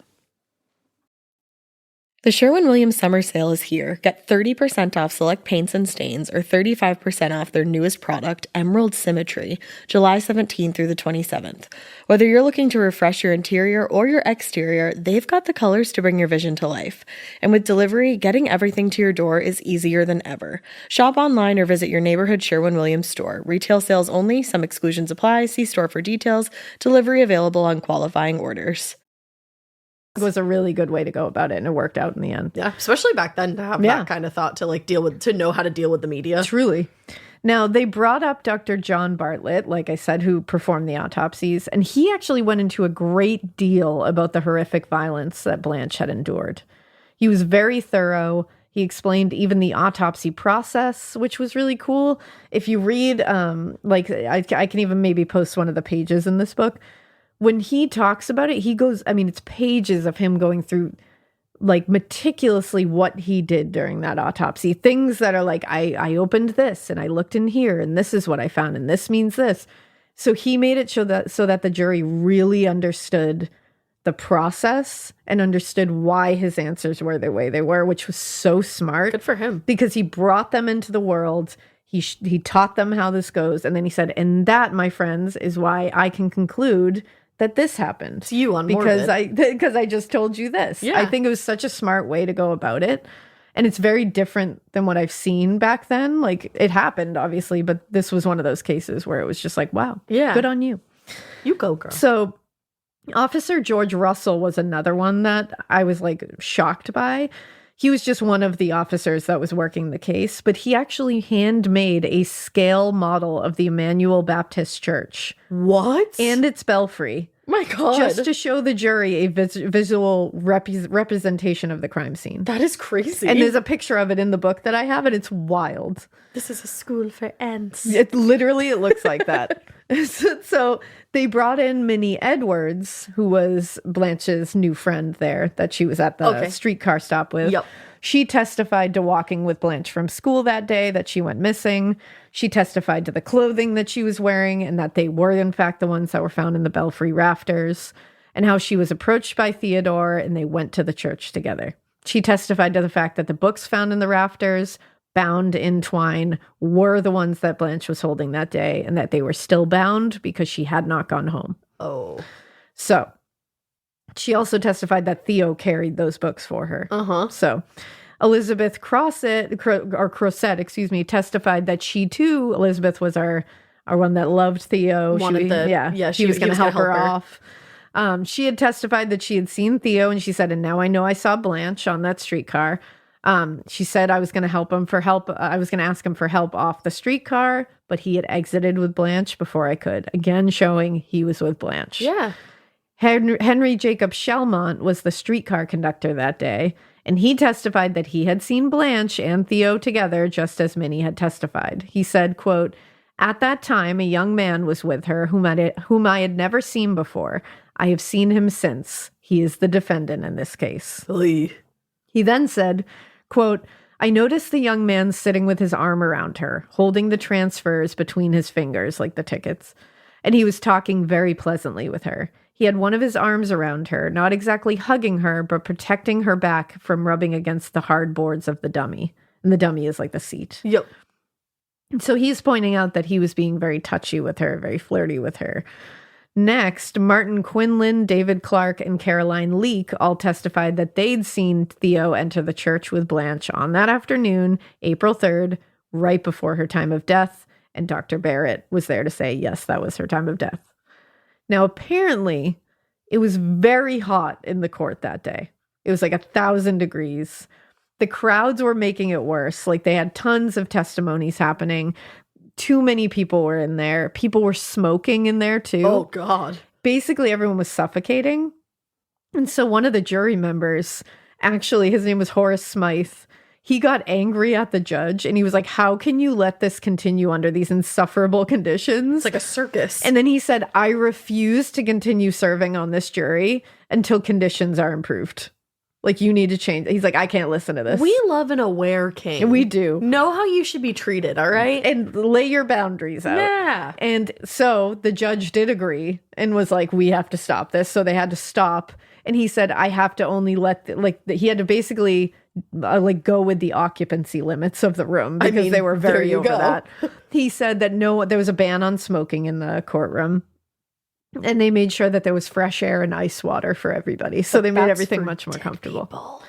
The Sherwin-Williams summer sale is here. Get 30% off select paints and stains or 35% off their newest product, Emerald Symmetry, July 17th through the 27th. Whether you're looking to refresh your interior or your exterior, they've got the colors to bring your vision to life. And with delivery, getting everything to your door is easier than ever. Shop online or visit your neighborhood Sherwin-Williams store. Retail sales only. Some exclusions apply. See store for details. Delivery available on qualifying orders. Was a really good way to go about it, and it worked out in the end. Yeah, especially back then to have that kind of thought to like to know how to deal with the media. Truly. Now, they brought up Dr. John Bartlett, like I said, who performed the autopsies, and he actually went into a great deal about the horrific violence that Blanche had endured. He was very thorough. He explained even the autopsy process, which was really cool. If you read, I can even maybe post one of the pages in this book. When he talks about it, he goes, I mean, it's pages of him going through like meticulously what he did during that autopsy. Things that are like, I opened this and I looked in here and this is what I found and this means this. So he made it so that the jury really understood the process and understood why his answers were the way they were, which was so smart. Good for him. Because he brought them into the world. He taught them how this goes. And then he said, and that, my friends, is why I can conclude that this happened. It's you on because I just told you this. Yeah. I think it was such a smart way to go about it. And it's very different than what I've seen back then. Like, it happened, obviously, but this was one of those cases where it was just like, wow, good on you. You go, girl. So Officer George Russell was another one that I was like shocked by. He was just one of the officers that was working the case, but he actually handmade a scale model of the Emmanuel Baptist Church. What? And its belfry. My God. Just to show the jury a visual representation of the crime scene. That is crazy. And there's a picture of it in the book that I have, and it's wild. This is a school for ants. It looks like that. So they brought in Minnie Edwards, who was Blanche's new friend there that she was at the streetcar stop with. Yep. She testified to walking with Blanche from school that day, that she went missing. She testified to the clothing that she was wearing and that they were, in fact, the ones that were found in the belfry rafters, and how she was approached by Theodore and they went to the church together. She testified to the fact that the books found in the rafters, bound in twine, were the ones that Blanche was holding that day, and that they were still bound because she had not gone home. Oh. So she also testified that Theo carried those books for her. Uh-huh. So Elizabeth Crosset, testified that she too, Elizabeth was our one that loved Theo. She was going to help her off. She had testified that she had seen Theo, and she said, and now I know I saw Blanche on that streetcar. She said, I was going to ask him for help off the streetcar, but he had exited with Blanche before I could. Again, showing he was with Blanche. Yeah. Henry Jacob Shelmont was the streetcar conductor that day, and he testified that he had seen Blanche and Theo together, just as Minnie had testified. He said, quote, at that time, a young man was with her whom I had never seen before. I have seen him since. He is the defendant in this case. Oy. He then said, quote, I noticed the young man sitting with his arm around her, holding the transfers between his fingers, like the tickets, and he was talking very pleasantly with her. He had one of his arms around her, not exactly hugging her, but protecting her back from rubbing against the hard boards of the dummy. And the dummy is like the seat. Yep. So he's pointing out that he was being very touchy with her, very flirty with her. Next, Martin Quinlan, David Clark, and Caroline Leake all testified that they'd seen Theo enter the church with Blanche on that afternoon, April 3rd, right before her time of death. And Dr. Barrett was there to say, yes, that was her time of death. Now, apparently, It was very hot in the court that day. It was like 1,000 degrees. The crowds were making it worse. Like, they had tons of testimonies happening. Too many people were in there. People were smoking in there too. Oh, God. Basically, everyone was suffocating. And so one of the jury members, actually, his name was Horace Smythe, he got angry at the judge and he was like, how can you let this continue under these insufferable conditions? It's like a circus. And then he said, I refuse to continue serving on this jury until conditions are improved. Like, you need to change. He's like, I can't listen to this. We love an aware king. We do. Know how you should be treated, all right? And lay your boundaries out. Yeah. And so the judge did agree and was like, we have to stop this. So they had to stop. And he said, I have to only let, he had to basically go with the occupancy limits of the room because they were very over that. He said that there was a ban on smoking in the courtroom. And they made sure that there was fresh air and ice water for everybody. So they made everything much more comfortable. People.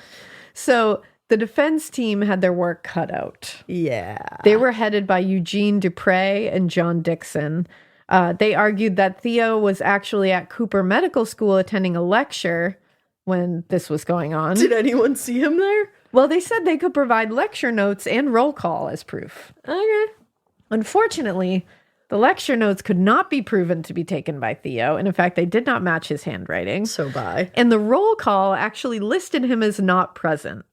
So the defense team had their work cut out. Yeah. They were headed by Eugene Dupre and John Dixon. They argued that Theo was actually at Cooper Medical School attending a lecture when this was going on. Did anyone see him there? Well, they said they could provide lecture notes and roll call as proof. Okay. Unfortunately, the lecture notes could not be proven to be taken by Theo, and in fact, they did not match his handwriting. So bye. And the roll call actually listed him as not present.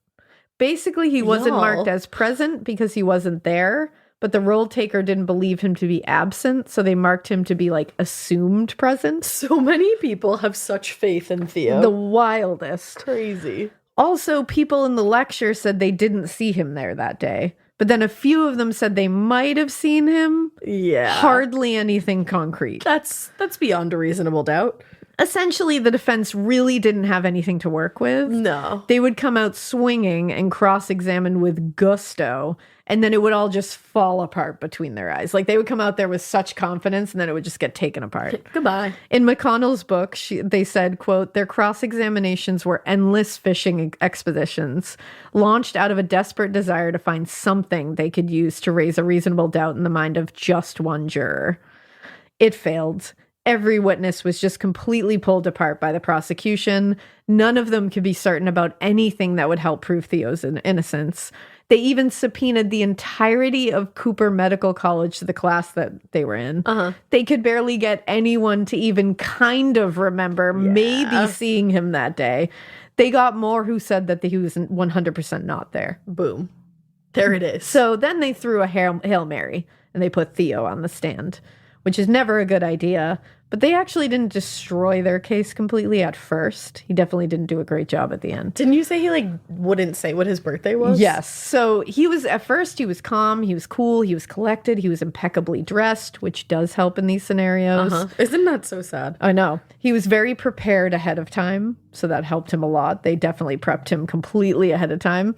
Basically, he wasn't marked as present because he wasn't there, but the roll taker didn't believe him to be absent, so they marked him to be, like, assumed present. So many people have such faith in Theo. The wildest. Crazy. Also, people in the lecture said they didn't see him there that day. But then a few of them said they might have seen him. Yeah. Hardly anything concrete. That's beyond a reasonable doubt. Essentially, the defense really didn't have anything to work with. No. They would come out swinging and cross-examine with gusto, and then it would all just fall apart between their eyes. Like, they would come out there with such confidence, and then it would just get taken apart. Goodbye. In McConnell's book, they said, quote, their cross-examinations were endless fishing expeditions, launched out of a desperate desire to find something they could use to raise a reasonable doubt in the mind of just one juror. It failed. Every witness was just completely pulled apart by the prosecution. None of them could be certain about anything that would help prove Theo's innocence. They even subpoenaed the entirety of Cooper Medical College to the class that they were in. They could barely get anyone to even kind of remember maybe seeing him that day. They got more who said that he was 100% not there. Boom. There it is. So then they threw a Hail Mary and they put Theo on the stand, which is never a good idea. But they actually didn't destroy their case completely at first. He definitely didn't do a great job at the end. Didn't you say he wouldn't say what his birthday was? Yes. So he was calm, he was cool, he was collected, he was impeccably dressed, which does help in these scenarios. Isn't that so sad? I know. He was very prepared ahead of time, so that helped him a lot. They definitely prepped him completely ahead of time.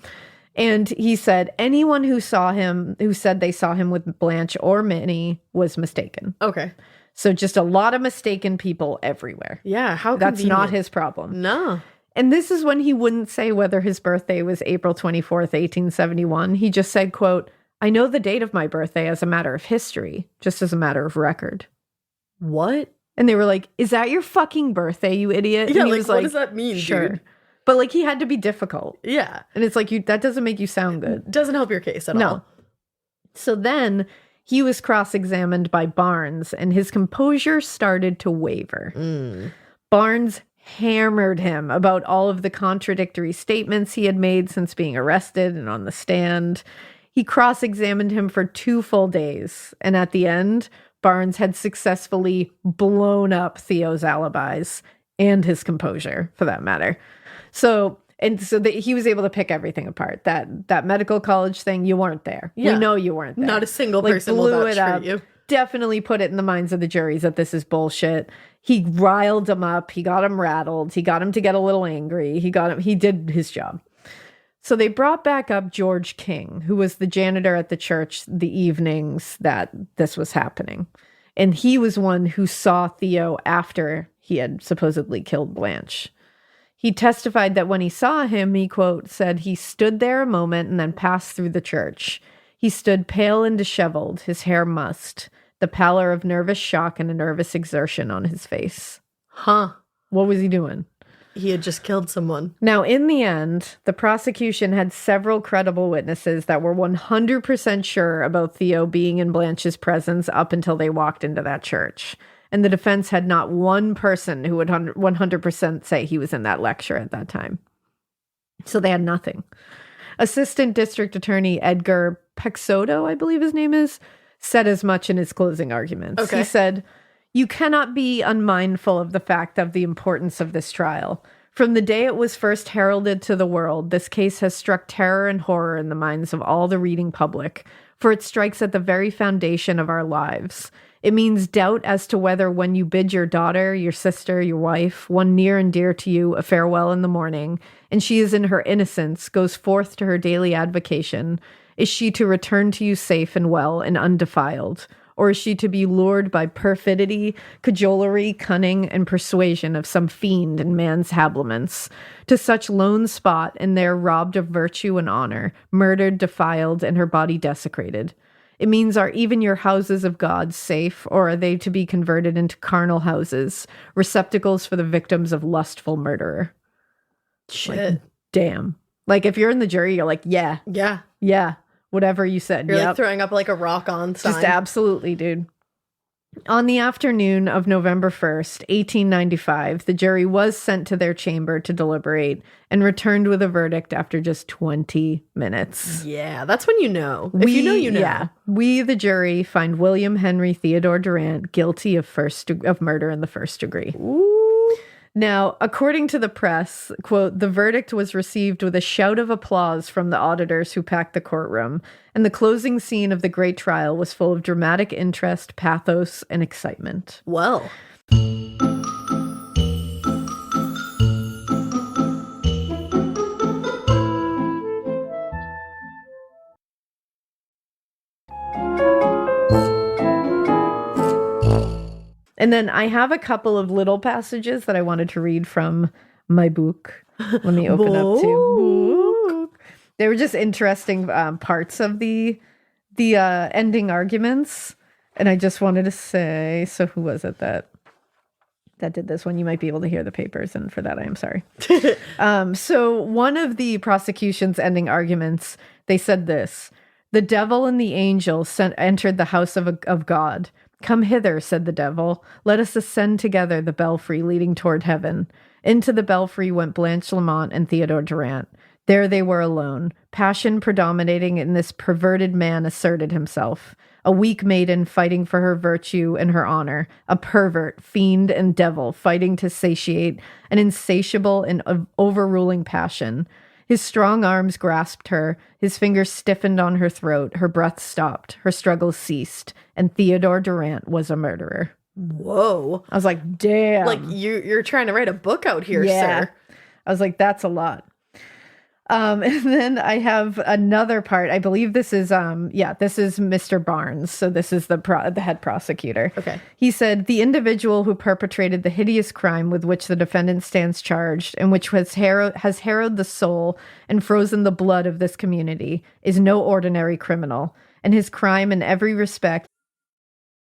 And he said anyone who said they saw him with Blanche or Minnie was mistaken. Okay. So just a lot of mistaken people everywhere. Yeah, how That's convenient. not his problem. No. And this is when he wouldn't say whether his birthday was April 24th, 1871. He just said, quote, I know the date of my birthday as a matter of history, just as a matter of record. What? And they were like, is that your fucking birthday, you idiot? Yeah, and he like, was what does that mean, sure. dude? But like, he had to be difficult. Yeah. And it's like, that doesn't make you sound good. Doesn't help your case at all. So then he was cross-examined by Barnes, and his composure started to waver. Barnes hammered him about all of the contradictory statements he had made since being arrested and on the stand. He cross-examined him for 2 full days, and at the end, Barnes had successfully blown up Theo's alibis and his composure, for that matter. So he was able to pick everything apart. That medical college thing, you weren't there. Yeah. We know you weren't there. Not a single person will blew vouch it up. for you. Definitely put it in the minds of the juries that this is bullshit. He riled them up. He got him rattled. He got him to get a little angry. He did his job. So they brought back up George King, who was the janitor at the church the evenings that this was happening. And he was one who saw Theo after he had supposedly killed Blanche. He testified that when he saw him, he, quote, said he stood there a moment and then passed through the church. He stood pale and disheveled, his hair mussed, the pallor of nervous shock and a nervous exertion on his face. Huh. What was he doing? He had just killed someone. Now, in the end, the prosecution had several credible witnesses that were 100% sure about Theo being in Blanche's presence up until they walked into that church. And the defense had not one person who would 100% say he was in that lecture at that time. So they had nothing. Assistant District Attorney Edgar Pexoto, I believe his name is, said as much in his closing arguments. Okay. He said, "You cannot be unmindful of the fact of the importance of this trial. From the day it was first heralded to the world, this case has struck terror and horror in the minds of all the reading public, for it strikes at the very foundation of our lives. It means doubt as to whether when you bid your daughter, your sister, your wife, one near and dear to you, a farewell in the morning, and she is in her innocence, goes forth to her daily avocation, is she to return to you safe and well and undefiled? Or is she to be lured by perfidy, cajolery, cunning, and persuasion of some fiend in man's habiliments, to such lone spot and there robbed of virtue and honor, murdered, defiled, and her body desecrated? It means, are even your houses of God safe, or are they to be converted into carnal houses, receptacles for the victims of lustful murderer?" Shit. Like, damn. Like, if you're in the jury, you're like, yeah. Whatever you said. You're like throwing up like a rock on sign. Just absolutely, dude. On the afternoon of November 1st, 1895, the jury was sent to their chamber to deliberate and returned with a verdict after just 20 minutes. Yeah, that's when you know. If you know, you know. Yeah. We, the jury, find William Henry Theodore Durrant guilty of murder in the first degree. Ooh. Now, according to the press, quote, "The verdict was received with a shout of applause from the auditors who packed the courtroom, and the closing scene of the great trial was full of dramatic interest, pathos, and excitement." Well. And then I have a couple of little passages that I wanted to read from my book. Let me open up to book. They were just interesting parts of the ending arguments. And I just wanted to say, so who was it that did this one? You might be able to hear the papers, and for that I am sorry. So one of the prosecution's ending arguments, they said this: "The devil and the angel entered the house of God. 'Come hither,' said the devil. 'Let us ascend together the belfry leading toward heaven.' Into the belfry went Blanche Lamont and Theodore Durrant. There they were alone. Passion predominating in this perverted man asserted himself. A weak maiden fighting for her virtue and her honor. A pervert, fiend, and devil fighting to satiate an insatiable and overruling passion. His strong arms grasped her, his fingers stiffened on her throat, her breath stopped, her struggles ceased, and Theodore Durrant was a murderer." Whoa. I was like, damn. Like, you're trying to write a book out here, sir. I was like, that's a lot. And then I have another part. I believe this is Mr. Barnes. So this is the head prosecutor. Okay. He said, "The individual who perpetrated the hideous crime with which the defendant stands charged and which has harrowed the soul and frozen the blood of this community is no ordinary criminal, and his crime in every respect."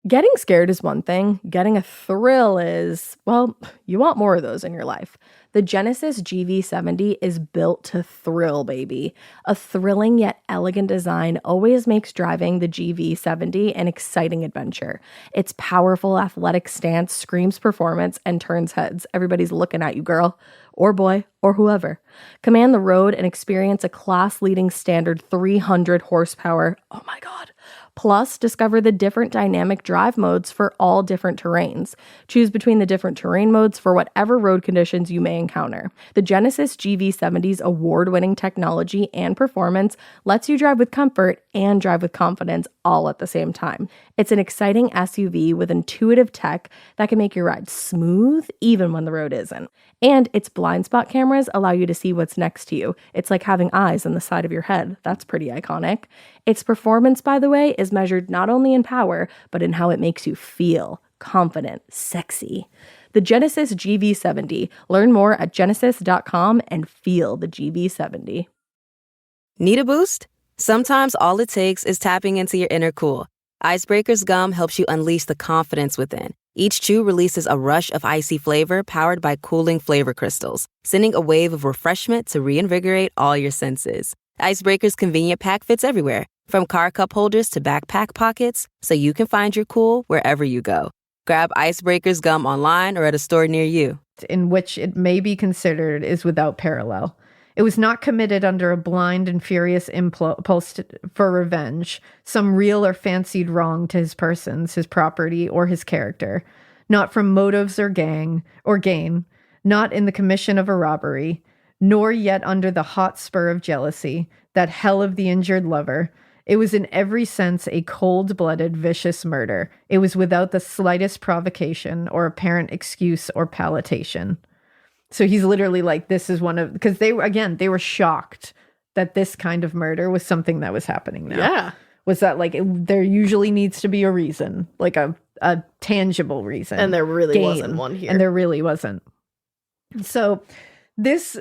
Getting scared is one thing. Getting a thrill is, well, you want more of those in your life. The Genesis GV70 is built to thrill, baby. A thrilling yet elegant design always makes driving the GV70 an exciting adventure. Its powerful athletic stance screams performance and turns heads. Everybody's looking at you, girl, or boy, or whoever. Command the road and experience a class-leading standard 300 horsepower. Oh my God. Plus, discover the different dynamic drive modes for all different terrains. Choose between the different terrain modes for whatever road conditions you may encounter. The Genesis GV70's award-winning technology and performance lets you drive with comfort and drive with confidence all at the same time. It's an exciting SUV with intuitive tech that can make your ride smooth even when the road isn't. And its blind spot cameras allow you to see what's next to you. It's like having eyes on the side of your head. That's pretty iconic. Its performance, by the way, is measured not only in power, but in how it makes you feel confident, sexy. The Genesis GV70. Learn more at genesis.com and feel the GV70. Need a boost? Sometimes all it takes is tapping into your inner cool. Icebreaker's gum helps you unleash the confidence within. Each chew releases a rush of icy flavor powered by cooling flavor crystals, sending a wave of refreshment to reinvigorate all your senses. Icebreaker's convenient pack fits everywhere, from car cup holders to backpack pockets, so you can find your cool wherever you go. Grab Icebreaker's gum online or at a store near you. In which it may be considered is without parallel. It was not committed under a blind and furious impulse for revenge, some real or fancied wrong to his persons, his property, or his character, not from motives or gain, not in the commission of a robbery, nor yet under the hot spur of jealousy, that hell of the injured lover. It was in every sense a cold-blooded, vicious murder. It was without the slightest provocation or apparent excuse or palliation. So he's literally like, this is one of, because they were shocked that this kind of murder was something that was happening now. Yeah. Was that like, there usually needs to be a reason, like a tangible reason. And there really wasn't one here. And there really wasn't. So this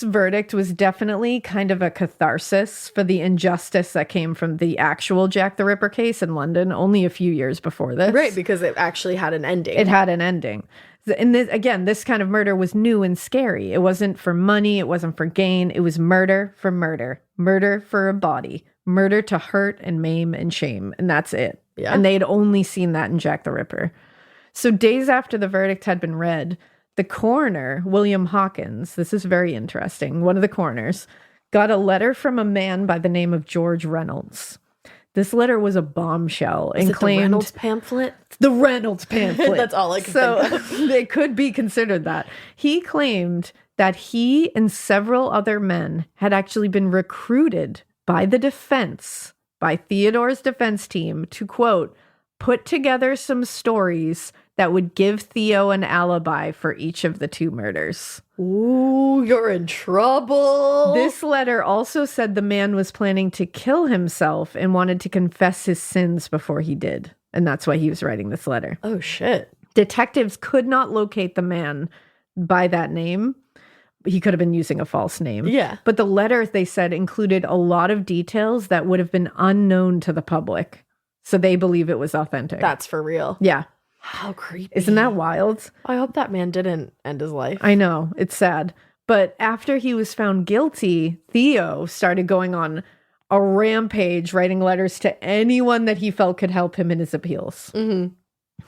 verdict was definitely kind of a catharsis for the injustice that came from the actual Jack the Ripper case in London only a few years before this. Right, because it actually had an ending. It had an ending. And this kind of murder was new and scary. It wasn't for money. It wasn't for gain. It was murder for murder. Murder for a body. Murder to hurt and maim and shame. And that's it. Yeah. And they had only seen that in Jack the Ripper. So days after the verdict had been read, the coroner, William Hawkins, this is very interesting, one of the coroners, got a letter from a man by the name of George Reynolds. This letter was a bombshell and claimed... the Reynolds pamphlet? The Reynolds pamphlet. That's all I can think of. They could be considered that. He claimed that he and several other men had actually been recruited by the defense, by Theodore's defense team, to, quote, put together some stories that would give Theo an alibi for each of the two murders. Ooh, you're in trouble. This letter also said the man was planning to kill himself and wanted to confess his sins before he did. And that's why he was writing this letter. Oh, shit. Detectives could not locate the man by that name. He could have been using a false name. Yeah. But the letter, they said, included a lot of details that would have been unknown to the public. So they believe it was authentic. That's for real. Yeah. How creepy. Isn't that wild? I hope that man didn't end his life. I know. It's sad. But after he was found guilty, Theo started going on a rampage, writing letters to anyone that he felt could help him in his appeals. Mm-hmm.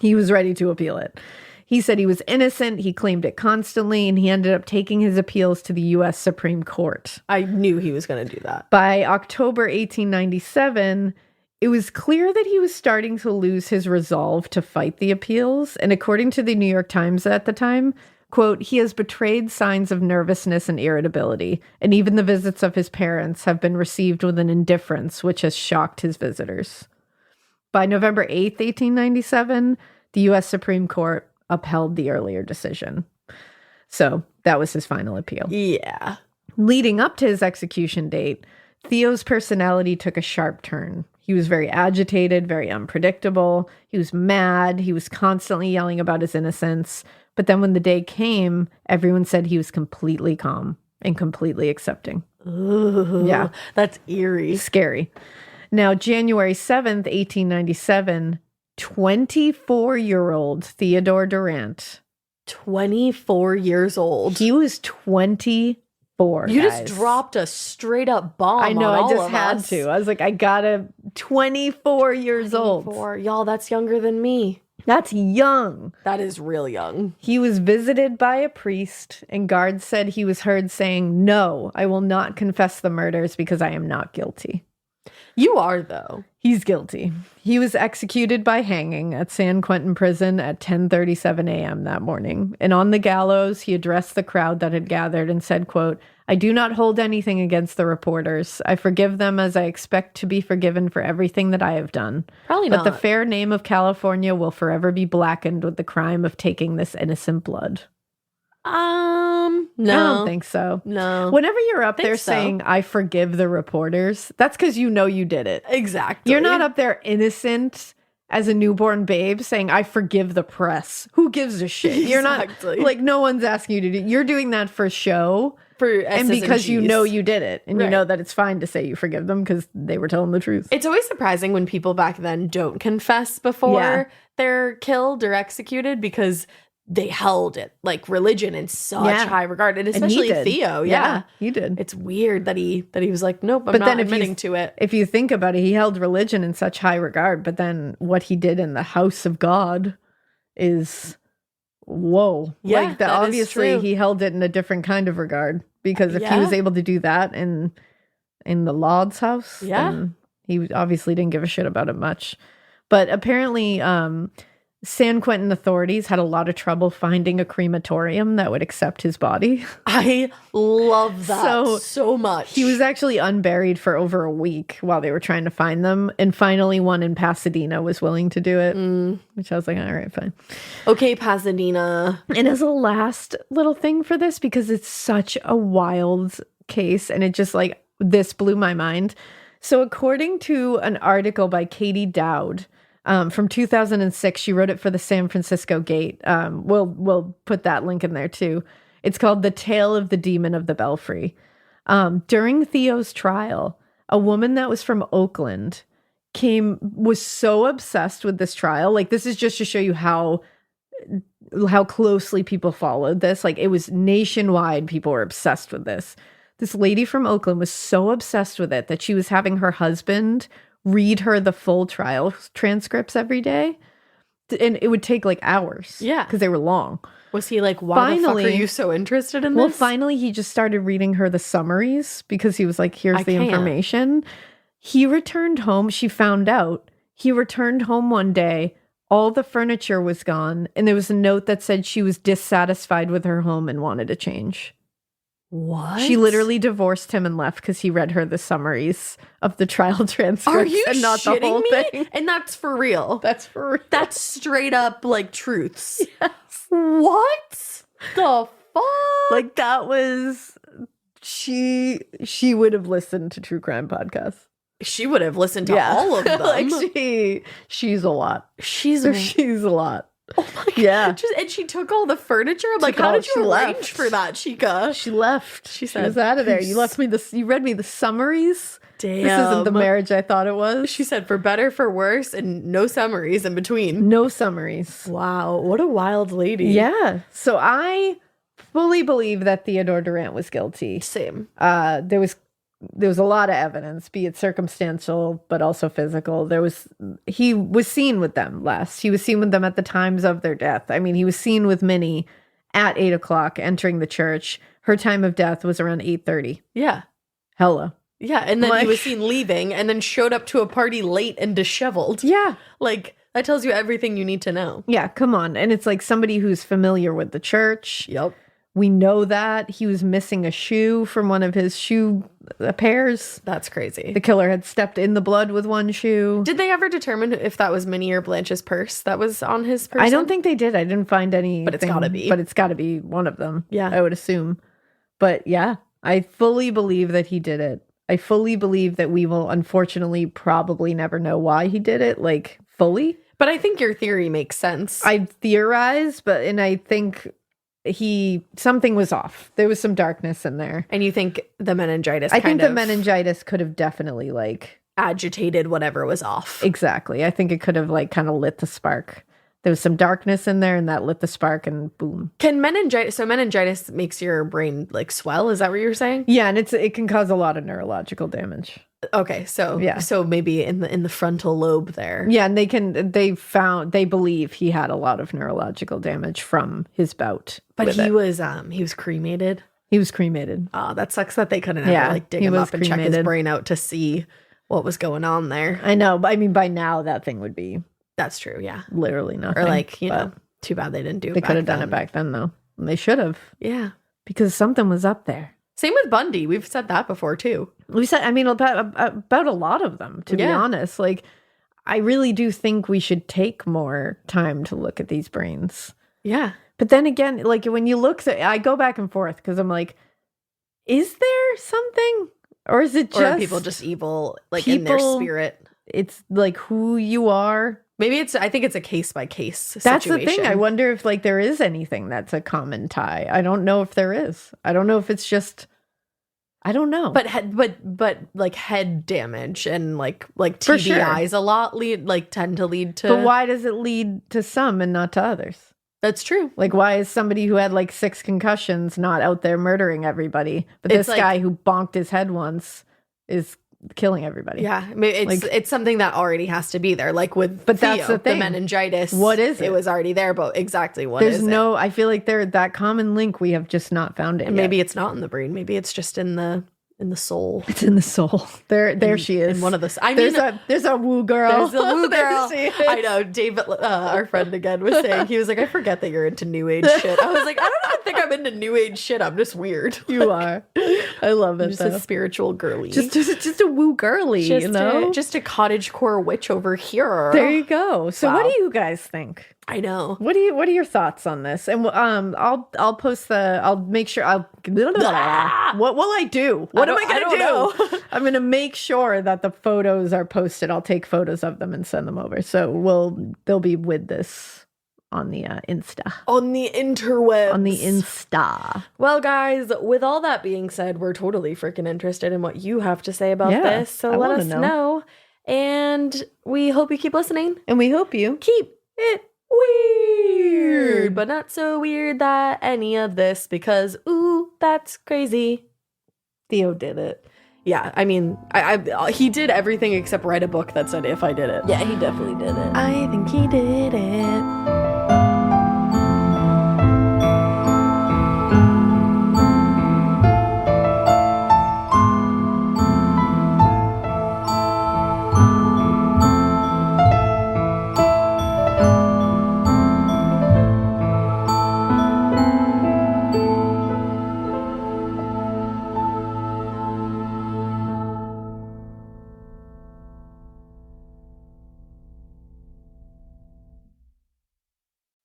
He was ready to appeal it. He said he was innocent. He claimed it constantly, and he ended up taking his appeals to the U.S. Supreme Court. I knew he was going to do that. By October 1897... it was clear that he was starting to lose his resolve to fight the appeals. And according to the New York Times at the time, quote, he has betrayed signs of nervousness and irritability. And even the visits of his parents have been received with an indifference which has shocked his visitors. By November 8th, 1897, the U.S. Supreme Court upheld the earlier decision. So that was his final appeal. Yeah. Leading up to his execution date, Theo's personality took a sharp turn. He was very agitated, very unpredictable. He was mad. He was constantly yelling about his innocence. But then when the day came, everyone said he was completely calm and completely accepting. Ooh, yeah. That's eerie. Scary. Now, January 7th, 1897, 24-year-old Theodore Durrant. 24 years old. He was 24. You just dropped a straight up bomb. I know, on I just all had of us. to. I was like, I gotta, 24 years 24. old. Y'all, that's younger than me. That's young. That is real young. He was visited by a priest, and guards said he was heard saying, "No, I will not confess the murders because I am not guilty." You are, though. He's guilty. He was executed by hanging at San Quentin Prison at 10:37 a.m. that morning. And on the gallows, he addressed the crowd that had gathered and said, quote, "I do not hold anything against the reporters. I forgive them as I expect to be forgiven for everything that I have done. Probably but not. the fair name of California will forever be blackened with the crime of taking this innocent blood." No. I don't think so. No. Whenever you're up there so. saying, "I forgive the reporters," that's because you know you did it. Exactly. You're not up there innocent as a newborn babe saying, I forgive the press. Who gives a shit? You're not, like, no one's asking you to do, you're doing that for show. And because you know you did it. And you know that it's fine to say you forgive them because they were telling the truth. It's always surprising when people back then don't confess before they're killed or executed because they held it like religion in such high regard, and especially Theo. Yeah, he did. It's weird that he was like, nope, I'm not admitting to it. If you think about it, he held religion in such high regard, but then what he did in the house of God is whoa. Yeah, like obviously he held it in a different kind of regard, because if he was able to do that in the Lord's house, then he obviously didn't give a shit about it much. But apparently, San Quentin authorities had a lot of trouble finding a crematorium that would accept his body. I love that so much. He was actually unburied for over a week while they were trying to find them. And finally, one in Pasadena was willing to do it, which I was like, all right, fine. Okay, Pasadena. And as a last little thing for this, because it's such a wild case, and it just like, this blew my mind. So according to an article by Katie Dowd, from 2006, she wrote it for the San Francisco Gate. We'll put that link in there too. It's called The Tale of the Demon of the Belfry. During Theo's trial, a woman that was from Oakland was so obsessed with this trial. Like, this is just to show you how closely people followed this. Like, it was nationwide. People were obsessed with this. This lady from Oakland was so obsessed with it that she was having her husband read her the full trial transcripts every day, and it would take like hours. Yeah, because they were long. Was he like, why the fuck are you so interested in this? Well, finally, he just started reading her the summaries because he was like, here's the information. He returned home. She found out. He returned home one day. All the furniture was gone, and there was a note that said she was dissatisfied with her home and wanted to change. What? She literally divorced him and left because he read her the summaries of the trial transcripts. Are you and not shitting the whole me? thing. And that's for real. That's for real. That's straight up like truths. Yes. What the fuck? Like, that was she would have listened to true crime podcasts. She would have listened to all of them. Like, she's a lot. She's a lot. Oh my God. Yeah. And she took all the furniture. I'm like, how did you arrange for that, Chica? She left. She said, she was out of there. You read me the summaries. Damn. This isn't the marriage I thought it was. She said, for better, for worse, and no summaries in between. No summaries. Wow. What a wild lady. Yeah. So I fully believe that Theodore Durrant was guilty. Same. There was a lot of evidence, be it circumstantial, but also physical. He was seen with them last. He was seen with them at the times of their death. I mean, he was seen with Minnie at 8:00 entering the church. Her time of death was around 8:30. Yeah. Hella. Yeah. And then he was seen leaving and then showed up to a party late and disheveled. Yeah. Like, that tells you everything you need to know. Yeah, come on. And it's like somebody who's familiar with the church. Yep. We know that he was missing a shoe from one of his shoe pairs. That's crazy. The killer had stepped in the blood with one shoe. Did they ever determine if that was Minnie or Blanche's purse that was on his person? I don't think they did. I didn't find any. But it's gotta be. But it's gotta be one of them. Yeah. I would assume. But yeah, I fully believe that he did it. I fully believe that we will unfortunately probably never know why he did it, like, fully. But I think your theory makes sense. I theorize, and I think something was off. There was some darkness in there. And you think the meningitis I think the meningitis could have definitely, like, agitated whatever was off. Exactly. I think it could have, like, kind of lit the spark. There was some darkness in there, and that lit the spark, and boom. Meningitis makes your brain, like, swell? Is that what you're saying? Yeah, and it can cause a lot of neurological damage. Okay, so maybe in the frontal lobe there. Yeah, and they believe he had a lot of neurological damage from his bout. But he was cremated. He was cremated. Oh, that sucks that they couldn't ever dig him up and check his brain out to see what was going on there. I know, but I mean, by now that thing would be. That's true. Yeah, literally nothing. Or like, you know, too bad they didn't do it. They could have done it back then, though. And they should have. Yeah, because something was up there. Same with Bundy. We've said that before too. We said, I mean, about a lot of them, to be honest. Like, I really do think we should take more time to look at these brains. Yeah. But then again, like, when you look, I go back and forth because I'm like, is there something? Or is it just... Or are people just evil, like, in their spirit? It's like who you are Maybe I think it's a case by case situation. That's the thing. I wonder if like there is anything that's a common tie. I don't know if there is. I don't know if it's just, I don't know. But like head damage and like TBIs a lot tend to lead to. But why does it lead to some and not to others? That's true. Like, why is somebody who had like 6 concussions not out there murdering everybody? But this guy who bonked his head once is killing everybody. Yeah, it's something that already has to be there. Like with Theo, that's the thing. The meningitis. What is it? It was already there, but exactly what There's is no. it? I feel like that common link we have just not found it. And maybe it's not in the brain. Maybe it's just in the soul. It's in the soul. There she is. In one of the. I mean, there's a woo girl. There's a woo girl. I know. David, our friend again, was saying, he was like, I forget that you're into new age shit. I was like, I don't even think I'm into new age shit. I'm just weird. You are. I love it. Just a spiritual girly. Just a woo girly. Just a cottagecore witch over here. There you go. So what do you guys think? I know. What are your thoughts on this? And I'll post I'll make sure what will I do? What am I going to do? I'm going to make sure that the photos are posted. I'll take photos of them and send them over. So they'll be with this on the Insta. On the interwebs. On the Insta. Well, guys, with all that being said, we're totally freaking interested in what you have to say about this. So let us know. And we hope you keep listening. And we hope you keep it weird, but not so weird that any of this, because ooh, that's crazy. Theo did it. Yeah, I mean, he did everything except write a book that said if I did it. Yeah, he definitely did it. I think he did it.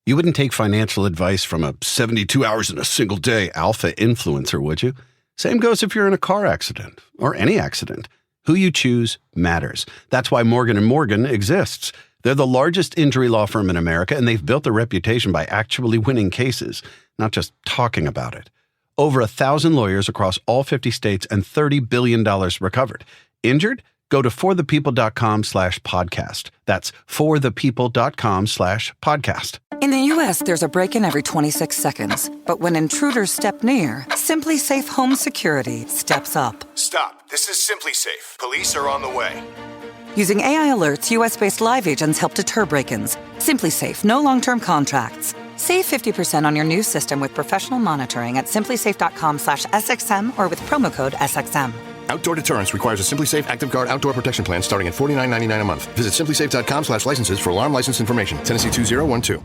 You wouldn't take financial advice from a 72 hours in a single day alpha influencer, would you? Same goes if you're in a car accident or any accident. Who you choose matters. That's why Morgan & Morgan exists. They're the largest injury law firm in America, and they've built a reputation by actually winning cases, not just talking about it. Over 1,000 lawyers across all 50 states and $30 billion recovered. Injured? Go to forthepeople.com/podcast. That's forthepeople.com/podcast. In the U.S., there's a break-in every 26 seconds. But when intruders step near, Simply Safe Home Security steps up. Stop. This is Simply Safe. Police are on the way. Using AI alerts, U.S.-based live agents help deter break-ins. Simply Safe, no long-term contracts. Save 50% on your new system with professional monitoring at simplysafe.com/SXM or with promo code SXM. Outdoor deterrence requires a Simply Safe Active Guard outdoor protection plan starting at $49.99 a month. Visit simplysafe.com/licenses for alarm license information. Tennessee 2012.